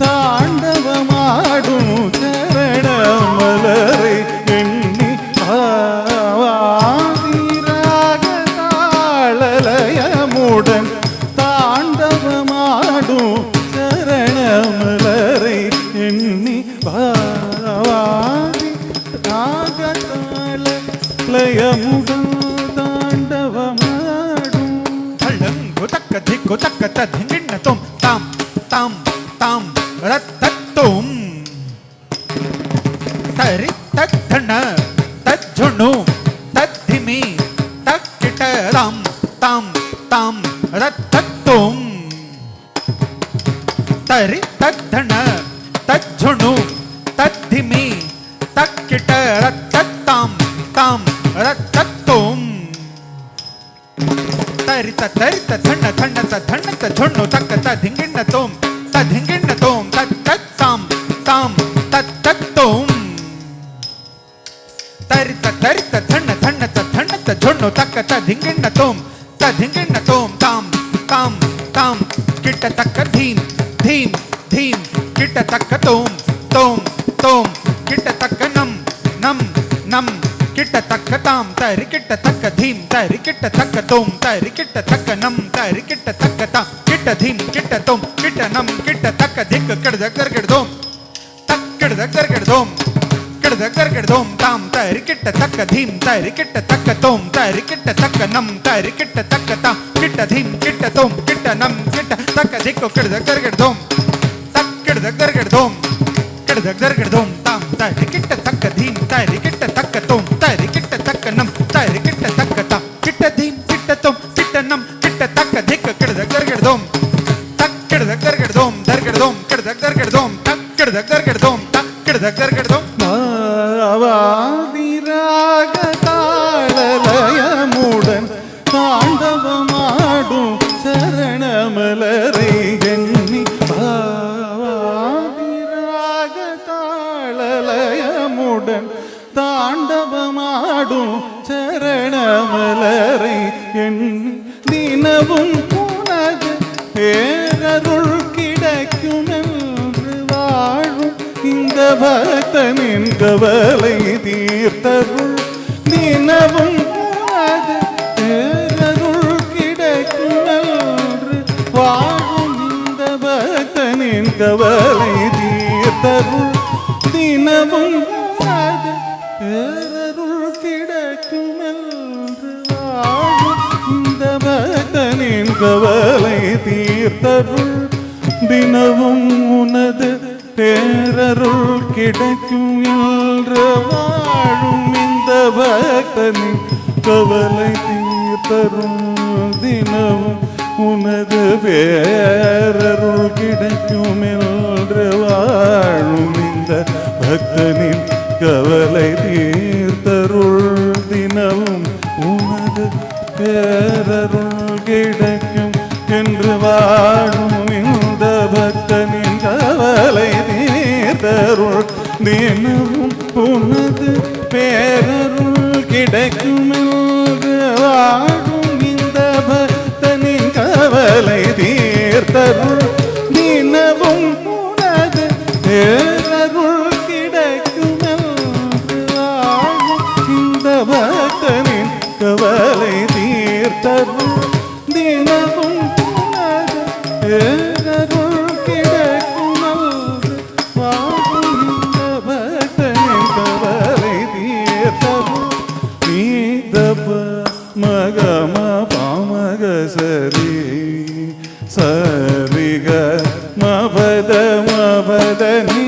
தாண்டவமாடும் சரணமலரை எண்ணி பாவாதி ராகதாளலயமுடன் தாண்டவமாடும் சரணமலரை எண்ணி பாவாதி ராகதாளலயமுடன் தாண்டவமாடும் தள்ளங்கு தக்க திக்கு தக்க ததிங்கிண்ண தோம் தாம் தாம் தாம் ரத்தத்தோம் தரி தத்தண்ண தஜ்ஜுணு தத்திமி தக்கிட்ட தாம் தாம் தாம் ரத்தத்தோம் தரி தத்தண்ண தஜ்ஜுணு தத்திமி தக்கிட்ட ரத்தத்தாம் தாம் ரத்தத்தோம் தரித்த தரித்த தண்ண தண்ணத்த தண்ணத்த சொண்ணு தக்க ததிங்கிண்ண தோம் ததிங்கிண்ண தோம் தத்தத்தாம் தாம் தத்தத்தோம் தரித்த தரித்த தண்ண தண்ணத்த தண்ணத்த சொண்ணு தக்க ததிங்கிண்ண தோம் ததிங்கிண்ண தோம் தாம் தாம் தாம் கிட்ட தக்க தீம் தீம் தீம் கிட்ட தக்க தோம் தோம் தோம் கிட்ட தக்க நம் நம் நம் கிட்ட தக்க தாம் தரி கிட்ட தக்க தீம் தரி கிட்ட தக்க தோம் தரி கிட்ட தக்க நம் தரி கிட்ட தக்க தாம் கிட்ட தீம் கிட்ட தோம் கிட்ட நம் கிட்ட தக்க திக்கு கிடத கர்கிடதோம் தக்கிடத கர்கிடதோம் கிடத கர்கிடதோம் தாம் தரி கிட்ட தக்க தீம் தரி கிட்ட தக்க தோம் தரி கிட்ட தக்க நம் தரி கிட்ட தக்க தாம் கிட்ட தீம் கிட்ட தோம் கிட்ட நம் கிட்ட தக்க திக்கு கிடத கர்கிடதோம் தக்கிடத கர்கிடதோம் கிடத கர்கிடதோம் தாம் தரி கிட்ட தக்க தீம் தரி கிட்ட தக்க தோம் தரி கிட்ட தக்க நம் தரி கிட்ட தக்க தாம் கிட்ட தீம் கிட்ட தோம் கிட்ட நம் கிட்ட தக்க திக்கு கிடத கர்கிடதோம் தக்கிடத கர்கிடதோம் தர்கிடதோம் கிடத கர்கிடதோம் தக்கிடத கர்கிடதோம் தக்கிடத கர்கிடதோம் பாவாதி ராகதாளலயமுடன் தாண்டவமாடும் சரணமலரை எண்ணி பாவாதி ராகதாளலயமுடன் தாண்டவமாடும் சரணமலரை எண்ணி தினவும் உனது பேரருள் கிடைக்குமென்று வாழும் இந்த பக்தனின் கவலை தீர்த்தருள் தினவும் உனது பேரருள் கிடைக்குமென்று வாழும் இந்த பக்தனின் கவலை தீர்த்தருள் தினவும் உனது பேரருள் கிடைக்குமென்று வாழும் இந்த பக்தனின் கவலை தீர்த்தருள் தினவும் உனது பேரருள் கிடைக்கும் என்று வாழும் இந்த பக்தனின் கவலை தீர்த்தருள் தினவும் உனது பேரருள் கிடைக்கும் என்று வாழும் இந்த பக்தனின் கவலை தீர்த்தருள் தினவும் உனது பேரருள் கிடைக்கும் என்று வாழும் இந்த பக்தனின் கவலை தீர்த்தருள் தினமும் உனது பேரருள் கிடைக்கும் என்று வாழும் இந்த பக்தனின் கவலை தீர்த்தருள் தினமும் உனது பேரருள் கிடைக்கும் என்று வாழும் இந்த பக்தனின் கவலை தீர்த்தருள் தினமும் உனது பேரருள் கிடைக்கும் என்று வாழும் இந்த பக்தனின் கவலை தீர்த்தருள் சரி சரிக மபத மபத நி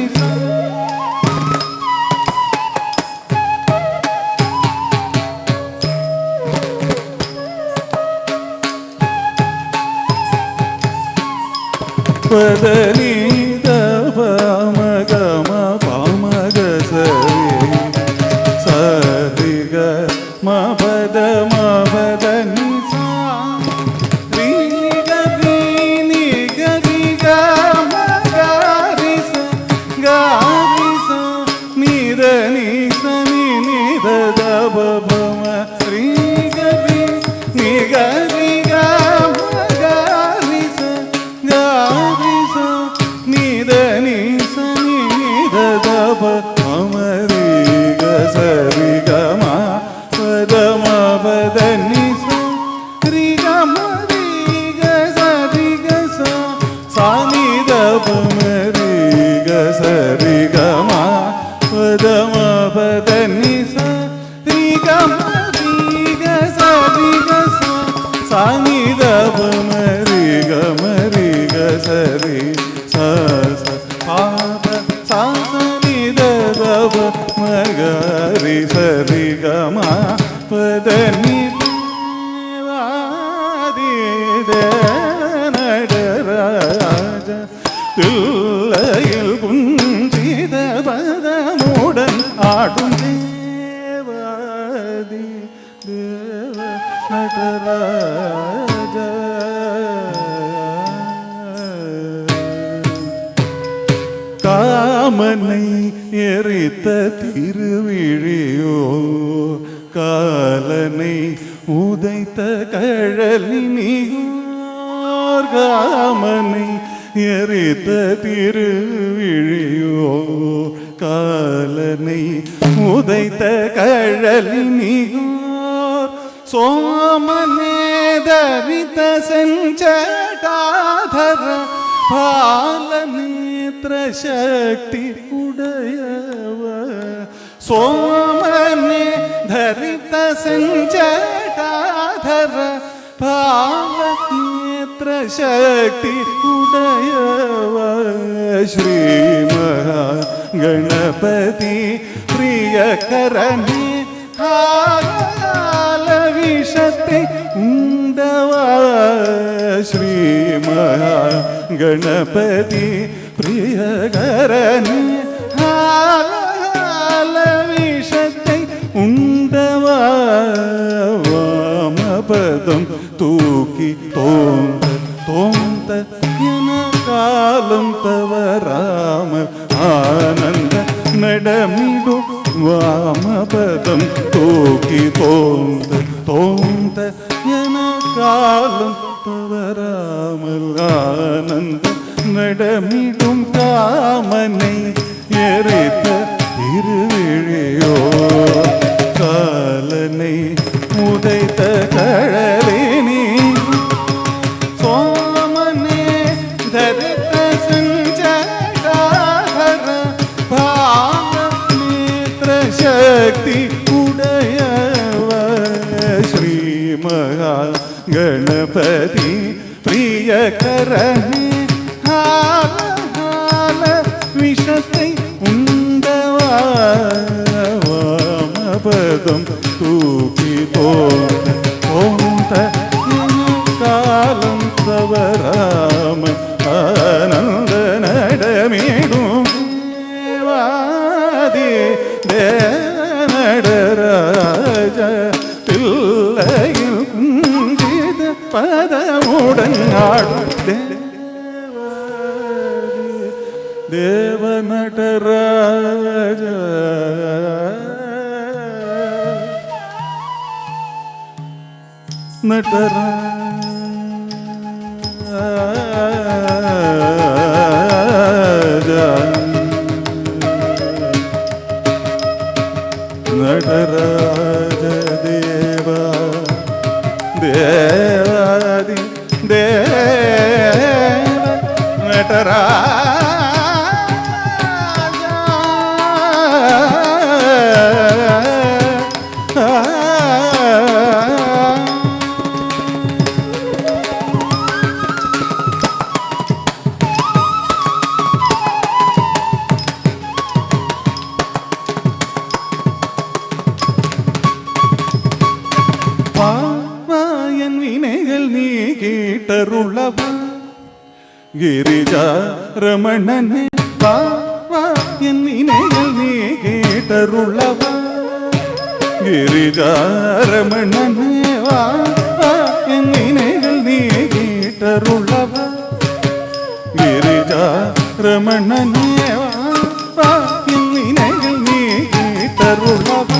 பதனி பமகம பமக சரி சரிக மபத மபத நி சரி கமா பதனி நடராஜ தில்லையில் குஞ்சித பதமுடன் ஆடும் தேவாதி தேவ நடராஜ காமனை எரித்த திருவிழியோ காலனை உதைத்த கழலினியோர் காமனை எரித்த திருவிழியோ காலனை உதைத்த கழலினியோர் சோமனே தரித்த செஞ்சடாதர பாலநேத்திர சக்தி உடையவ சோமனே தரித்த செஞ்சடாதர பாலநேத்திர சக்தி உடையவ ஸ்ரீ மகா கணபதி பிரியகரணி ஆல விஷத்தை உண்டவா ஸ்ரீ மகா கணபதி பிரியகரணி ஆல விஷத்தை உண்டவா வாமபதம் தூக்கி தோந்த தோந்த என காலம் தவறாமல் ஆனந்த நடமிடும் வாமபதம் தூக்கி தோந்த தோந்த என காலம் தவறாமல் ஆனந்த நடமிடும் காமனை எரித்த திருவிழியோ காலனை உதைத்த கழலினி சோமனே தரித்த செஞ்சடாதர பாலநேத்திர சக்தி உடையவ ஸ்ரீ மகா கணபதி பிரியகரணி ஆல விஷத்தை உண்டவா வாமபதம் தூக்கி தோந்த தோந்த காலம் தவறாம ஆனந்த நடமிடும் தேவாதி நடராஜ தில்லையில் குஞ்சித பதமுடன் ஆடும் தேவ நடராஜ நடராஜ தேவ தேவாதி தேவ நடராஜ வா வா என் வினைகள் நீ கேட்டருளவா கிரிஜா ரமணனே வா வா என் வினைகள் நீ கேட்டருளவா கிரிஜா ரமணனே வா வா என் வினைகள் நீ கேட்டருளவா கிரிஜா ரமணனே வா வா என் வினைகள் நீ கேட்டருளவா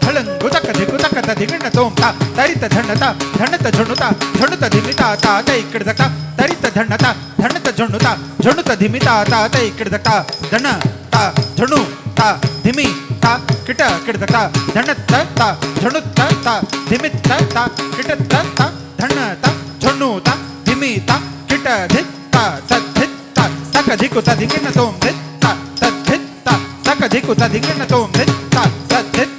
ಧಳಂಗು ತಕ್ಕ ದಿಕ್ಕು ತಕ್ಕ ದಿಗಣ್ಣ ತೋಂತ ತರಿತ ಧಣ್ಣತ ಧಣ್ಣತ ಝಣ್ಣುತ ಝಣ್ಣುತ ಧಿಮಿತ ತಾತ ಇಕ್ಕಡ್ದಕ ತರಿತ ಧಣ್ಣತ ಧಣ್ಣತ ಝಣ್ಣುತ ಝಣ್ಣುತ ಧಿಮಿತ ತಾತ ಇಕ್ಕಡ್ದಕ ಧಣ್ಣ ತ ಝಣ್ಣು ತ ಧಿಮಿ ತ ಕಿಟ ಕಿಡ್ದಕ ಧಣ್ಣತ ತ ಝಣ್ಣುತ ತ ಧಿಮಿತ ತ ಕಿಟತ ತ ಧಣ್ಣ ತ ಝಣ್ಣು ತ ಧಿಮಿ ತ ಕಿಟ ಧಿತ್ ತ ತದ್ಧಿತ್ ತ ತಕ ಧಿಕ್ಕು ತ ದಿಗಣ್ಣ ತೋಂ ಧಿತ್ ತ ತದ್ಧಿತ್ ತ ತಕ ಧಿಕ್ಕು ತ ದಿಗಣ್ಣ ತೋಂ ಧಿತ್ ತ ತದ್ಧಿತ್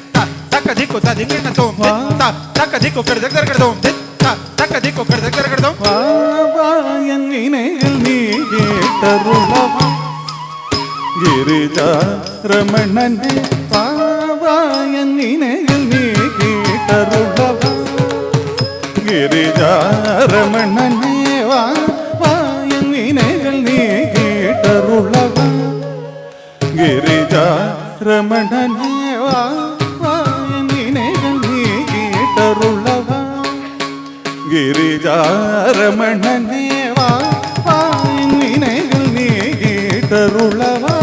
ದಿಕ್ಕು ತ ದಿಗಣ್ಣ ತೋಂ ಧಿತ್ತ ತಕ್ಕ ದಿಕ್ಕು ಕಡದ ಕಡದೋಂ ಧಿತ್ತ ತಕ್ಕ ದಿಕ್ಕು ಕಡದ ಕಡದೋಂ வா வா என் வினைகள் நீ கேட்டருளவா கிரிஜா ரமணனே வா வா என் வினைகள் நீ கேட்டருளவா கிரிஜா ரமணனே வா வா என் வினைகள் நீ கேட்டருளவா கிரிஜா ரமணனே வா கேட்டருளவா கிரிஜா ரமணனே வா வா என் வினைகள் நீ கேட்டருளவா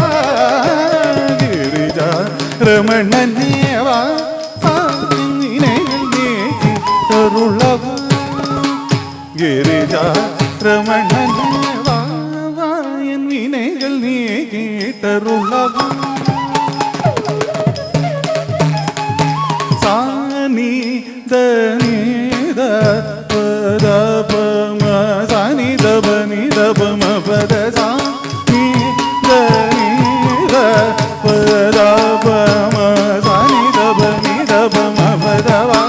கிரிஜா ரமணனே வா வா என் வினைகள் நீ கேட்டருளவா கிரிஜா ரமணனே வா வா என் வினைகள் நீ கேட்டருளவா சானி தனித பத பம சானி தபனி தபம பத சானி தனித பத பம சானி தபனி தபம பத வா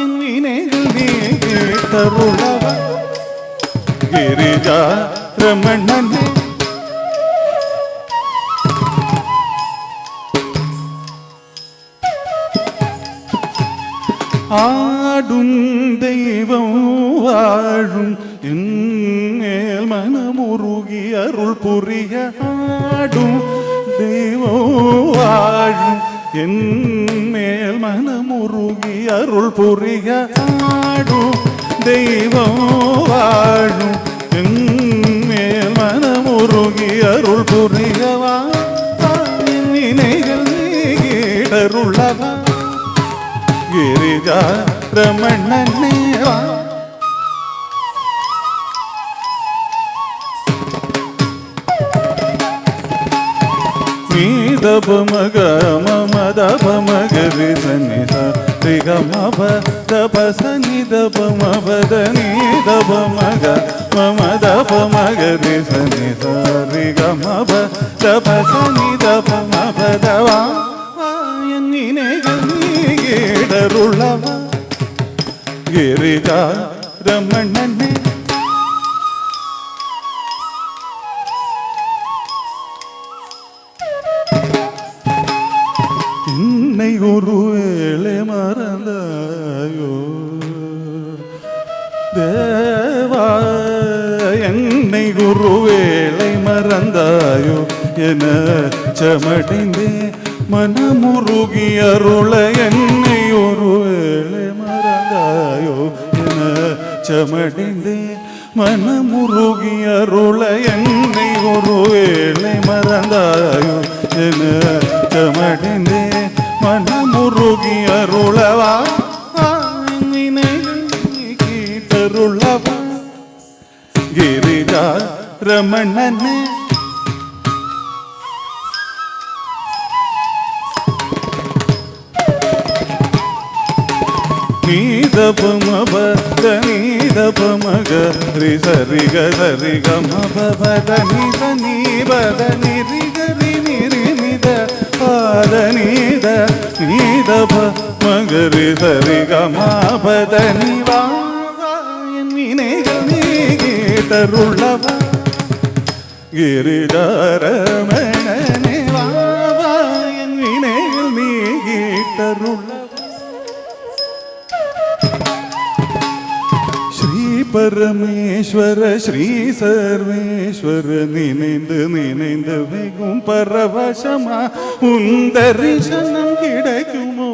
என் வினைகள் நீ கேட்டருளவா கிரிஜா ரமணனே ஆடும் தெய்வம் வாழும் என்மேல் மனமுருகி அருள் புரிய ஆடும் தெய்வம் வாழும் என்மேல் மனமுருகி அருள் புரிய ஆடும் தெய்வம் வாழும் என்மேல் மனமுருகி அருள் புரியவா என் வினைகள் கேட்டருளவா கிரிஜா ரமணனே வா நீதபமக மமதபமக ரிசனித ரிகமப தபசனிதபமபத நீதபமக மமதபமக ரிசனித ரிகமப தபசனிதபமபதவா என் வினைகள் கேட்டருளவா கிரிஜா ரமணனே என்னை ஒருவேளை மறந்தாயோ தேவா என்னை ஒருவேளை மறந்தாயோ என சமடைந்தே மனமுருகி அருள என்னை ஒருவேளை மறந்தாயோ என சமடைந்தே மனமுருகி அருள என்னை ஒருவேளை மறந்தாயோ என சமடைந்தே மனமுருகி அருளவா கேட்டருளவா கிரிஜா ரமணனே நீதபமப நீதபமக ரிசரிக சரிக மபபத நித நீபத நிரிகரி நிரிமித பாத நீத நீதப மகரி சரிக மாபத நிவா என் வினைகள் நீ கேட்டருளவா கிரிஜா ரமணனே வா என் வினைகள் நீ கேட்டருளவா பரமேஸ்வர ஸ்ரீ சர்வேஸ்வர நினைந்து நினைந்து வெகும் பரவசமா உன் தரிசனம் கிடைக்குமோ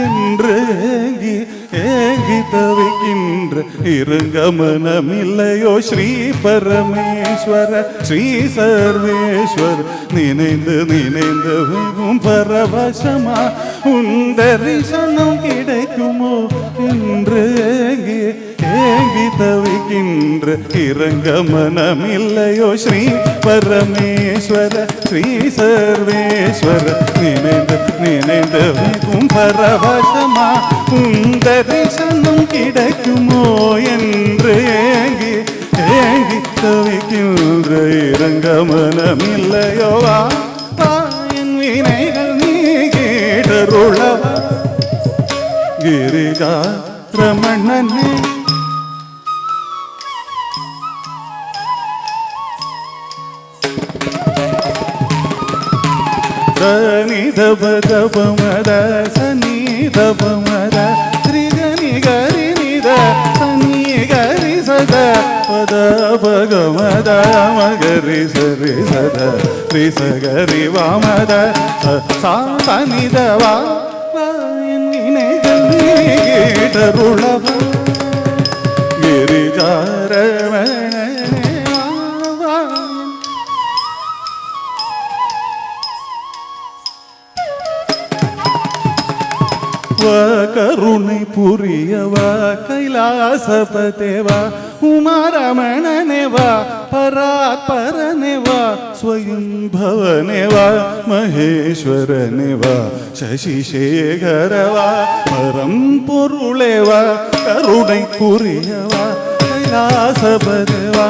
என்று ஏங்கி ஏங்கி தவிக்கின்ற இருங்கமனமில்லையோ ஸ்ரீ பரமேஸ்வர ஸ்ரீ சர்வேஸ்வர நினைந்து நினைந்து வெகும் பரவசமா உன் தரிசனம் கிடைக்குமோ என்று ஏங்கி ஏங்கி தவிக்கின்ற இரங்கமனமில்லையோ ஸ்ரீ பரமேஸ்வர ஸ்ரீ சர்வேஸ்வர நினைந்து நினைந்து வெகும் பரவசமா உன் தரிசனம் கிடைக்குமோ என்று ஏங்கி ஏங்கி தவிக்கின்ற இரங்கமனமில்லையோ என் வினைகள் நீ கேட்டருளவா கிரிஜா ரமணனே சனி தப தப மத சனி தப மத த்ரிகனி கரி நித சனி கரி சத பத பகமத மகரி சரி சத ரிசகரி வாமத சனி தவா கேட்டருளவா கிரிஜாரமண கருணை புரியவா கைலாசபதேவா உமாரமணனேவா பராத்பரனேவா ஸ்வயம் பவனேவா மகேஸ்வரனேவா சசிசேகரவா பரம் பொருளேவா கருணை புரியவா கைலாசபதேவா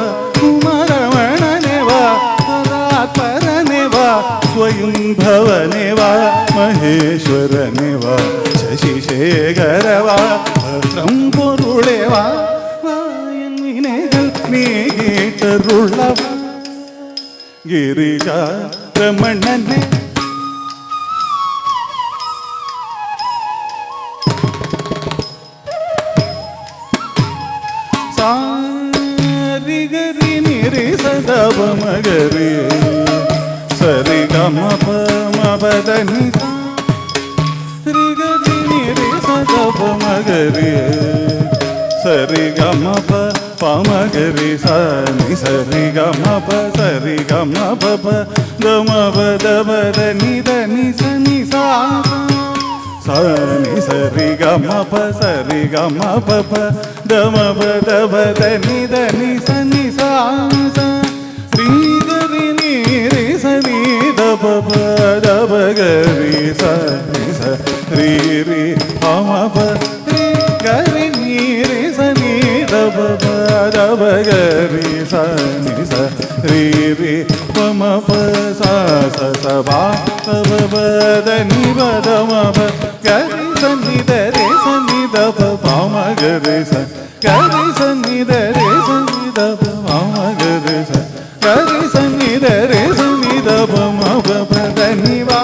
உமாரமணனேவா பராத்பரனேவா ஸ்வயம் பவனேவா மகேஸ்வரனேவா சசிசேகரவா பரம் பொருளேவா என் வினைகள் நீ கேட்டருளவா கிரிஜா ரமணனே சாரி கரி நிரி சதப மகரி சரி கம பம பதனி சதப மகரி சரி கம பமகரி சனி சரி கம ப சரி கம ப தம பத பத நித நிசனி சா சனி சரி கம ப சரி கம ப தம பத பத நித நிசனி சா ஸ்ரீ கரி நீரி சனி தப பத கரி சனி சரி ரி பம ப கரி நீரி சனி தப பத கரி சனி சரி ரி பம ப சா ச பா தப பத நி பத ம ப கரி சனி தரி சனி தப பம கரி ச கரி சனி தரி சனி தப பம கரி ச கரி சனி தரி சனி தப ம ப த நி வா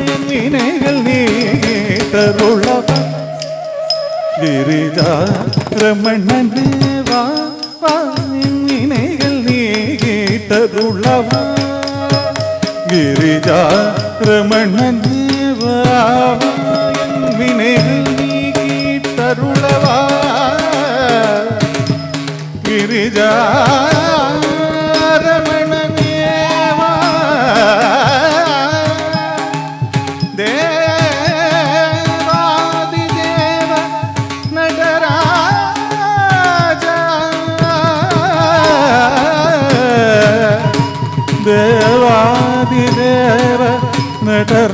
என் வினைகள் நீ கேட்டருளவா கிரிஜா ரமணனே வா என் வினைகள் நீ கேட்டருளவா கிரிஜா ரமணனே வா என் வினைகள் நீ கேட்டருளவா கிரிஜா ரமணனே வா தேவாதிதேவ நடராஜ தேவாதிதேவ நடராஜ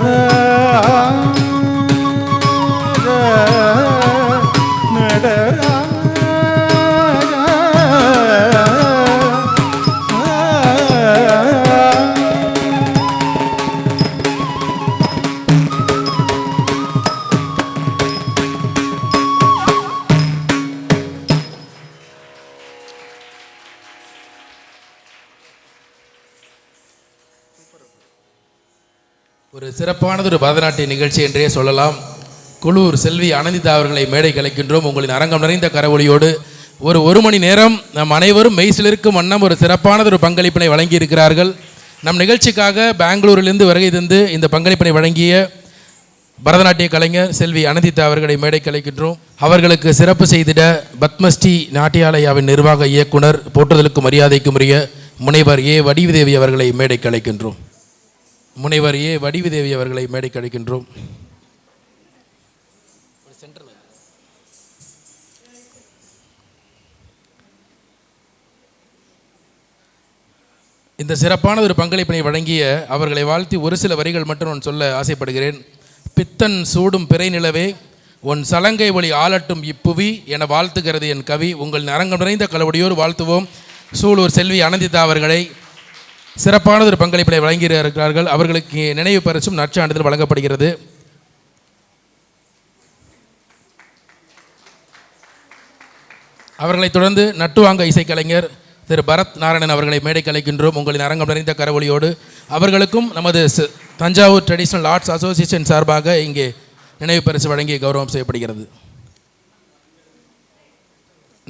ஒரு சிறப்பானதொரு பரதநாட்டிய நிகழ்ச்சி என்றே சொல்லலாம். குளூர் செல்வி அனந்திதா அவர்களை மேடை கலைக்கின்றோம். உங்களின் அரங்கம் நிறைந்த கரவொலியோடு ஒரு மணி நேரம் நம் அனைவரும் மெய்சிலிருக்கும் வண்ணம் ஒரு சிறப்பானது ஒரு பங்களிப்பினை வழங்கியிருக்கிறார்கள். நம் நிகழ்ச்சிக்காக பெங்களூரிலிருந்து வருகை தந்து இந்த பங்களிப்பினை வழங்கிய பரதநாட்டிய கலைஞர் செல்வி அனந்திதா அவர்களை மேடை கலைக்கின்றோம். அவர்களுக்கு சிறப்பு செய்திட பத்மஸ்ரீ நாட்டியாலயாவின் நிர்வாக இயக்குனர் போற்றுதலுக்கும் மரியாதைக்கும் உரிய முனைவர் ஏ வடிவுதேவி அவர்களை மேடை கலைக்கின்றோம். முனைவர் ஏ வடிவுதேவி அவர்களை மேடை கலைக்கின்றோம். இந்த சிறப்பான ஒரு பங்களிப்பினை வழங்கிய அவர்களை வாழ்த்தி ஒரு சில வரிகள் மட்டும் நான் சொல்ல ஆசைப்படுகிறேன். பித்தன் சூடும் பிறை நிலவே உன் சலங்கை ஒளி ஆளட்டும் இப்புவி என வாழ்த்துகிறது என் கவி. உங்கள் அரங்கம் நிறைந்த கலவடியோடு வாழ்த்துவோம். சூலூர் செல்வி அனந்திதா அவர்களை சிறப்பான ஒரு பங்களிப்பினை வழங்கியிருக்கிறார்கள். அவர்களுக்கு நினைவு பரிசும் நற்சான்றிதழ் வழங்கப்படுகிறது. அவர்களைத் தொடர்ந்து நட்டுவாங்க இசைக்கலைஞர் திரு பரத் நாராயணன் அவர்களை மேடை கலைக்கின்றோம். உங்களின் அரங்கம் நிறைந்த கரவொலியோடு அவர்களுக்கும் நமது தஞ்சாவூர் ட்ரெடிஷ்னல் ஆர்ட்ஸ் அசோசியேஷன் சார்பாக இங்கே நினைவு பரிசு வழங்கி கௌரவம் செய்யப்படுகிறது.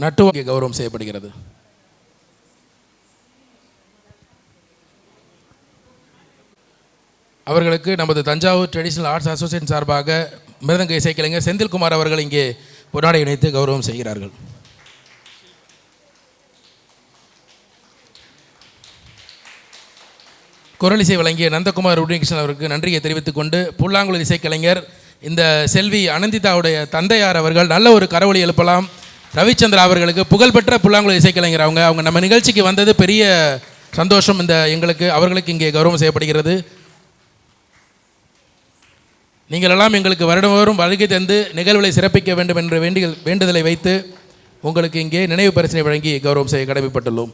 நட்டுவாங்க கௌரவம் செய்யப்படுகிறது. அவர்களுக்கு நமது தஞ்சாவூர் ட்ரெடிஷ்னல் ஆர்ட்ஸ் அசோசியேஷன் சார்பாக மிருதங்க இசைக்கலைஞர் செந்தில்குமார் அவர்கள் இங்கே பொன்னாடை இணைத்து கௌரவம் செய்கிறார்கள். குரலிசை வழங்கிய நந்தகுமார் உதயகிருஷ்ணன் அவருக்கு நன்றியை தெரிவித்துக் கொண்டு புல்லாங்குழல் இசைக்கலைஞர் இந்த செல்வி அனந்திதாவுடைய தந்தையார் அவர்கள் நல்ல ஒரு கரவொலி எழுப்பலாம். ரவிச்சந்திரா அவர்களுக்கு புகழ்பெற்ற புல்லாங்குழல் இசைக்கலைஞர் அவங்க நம்ம நிகழ்ச்சிக்கு வந்தது பெரிய சந்தோஷம். இந்த அவர்களுக்கு இங்கே கௌரவம் செய்யப்படுகிறது. நீங்கள் எல்லாம் எங்களுக்கு வருடம் வருகை தந்து நிகழ்வுகளை சிறப்பிக்க வேண்டும் என்ற வேண்டுதலை வைத்து உங்களுக்கு இங்கே நினைவு பரிசினை வழங்கி கௌரவம் செய்ய கடமைப்பட்டுள்ளோம்.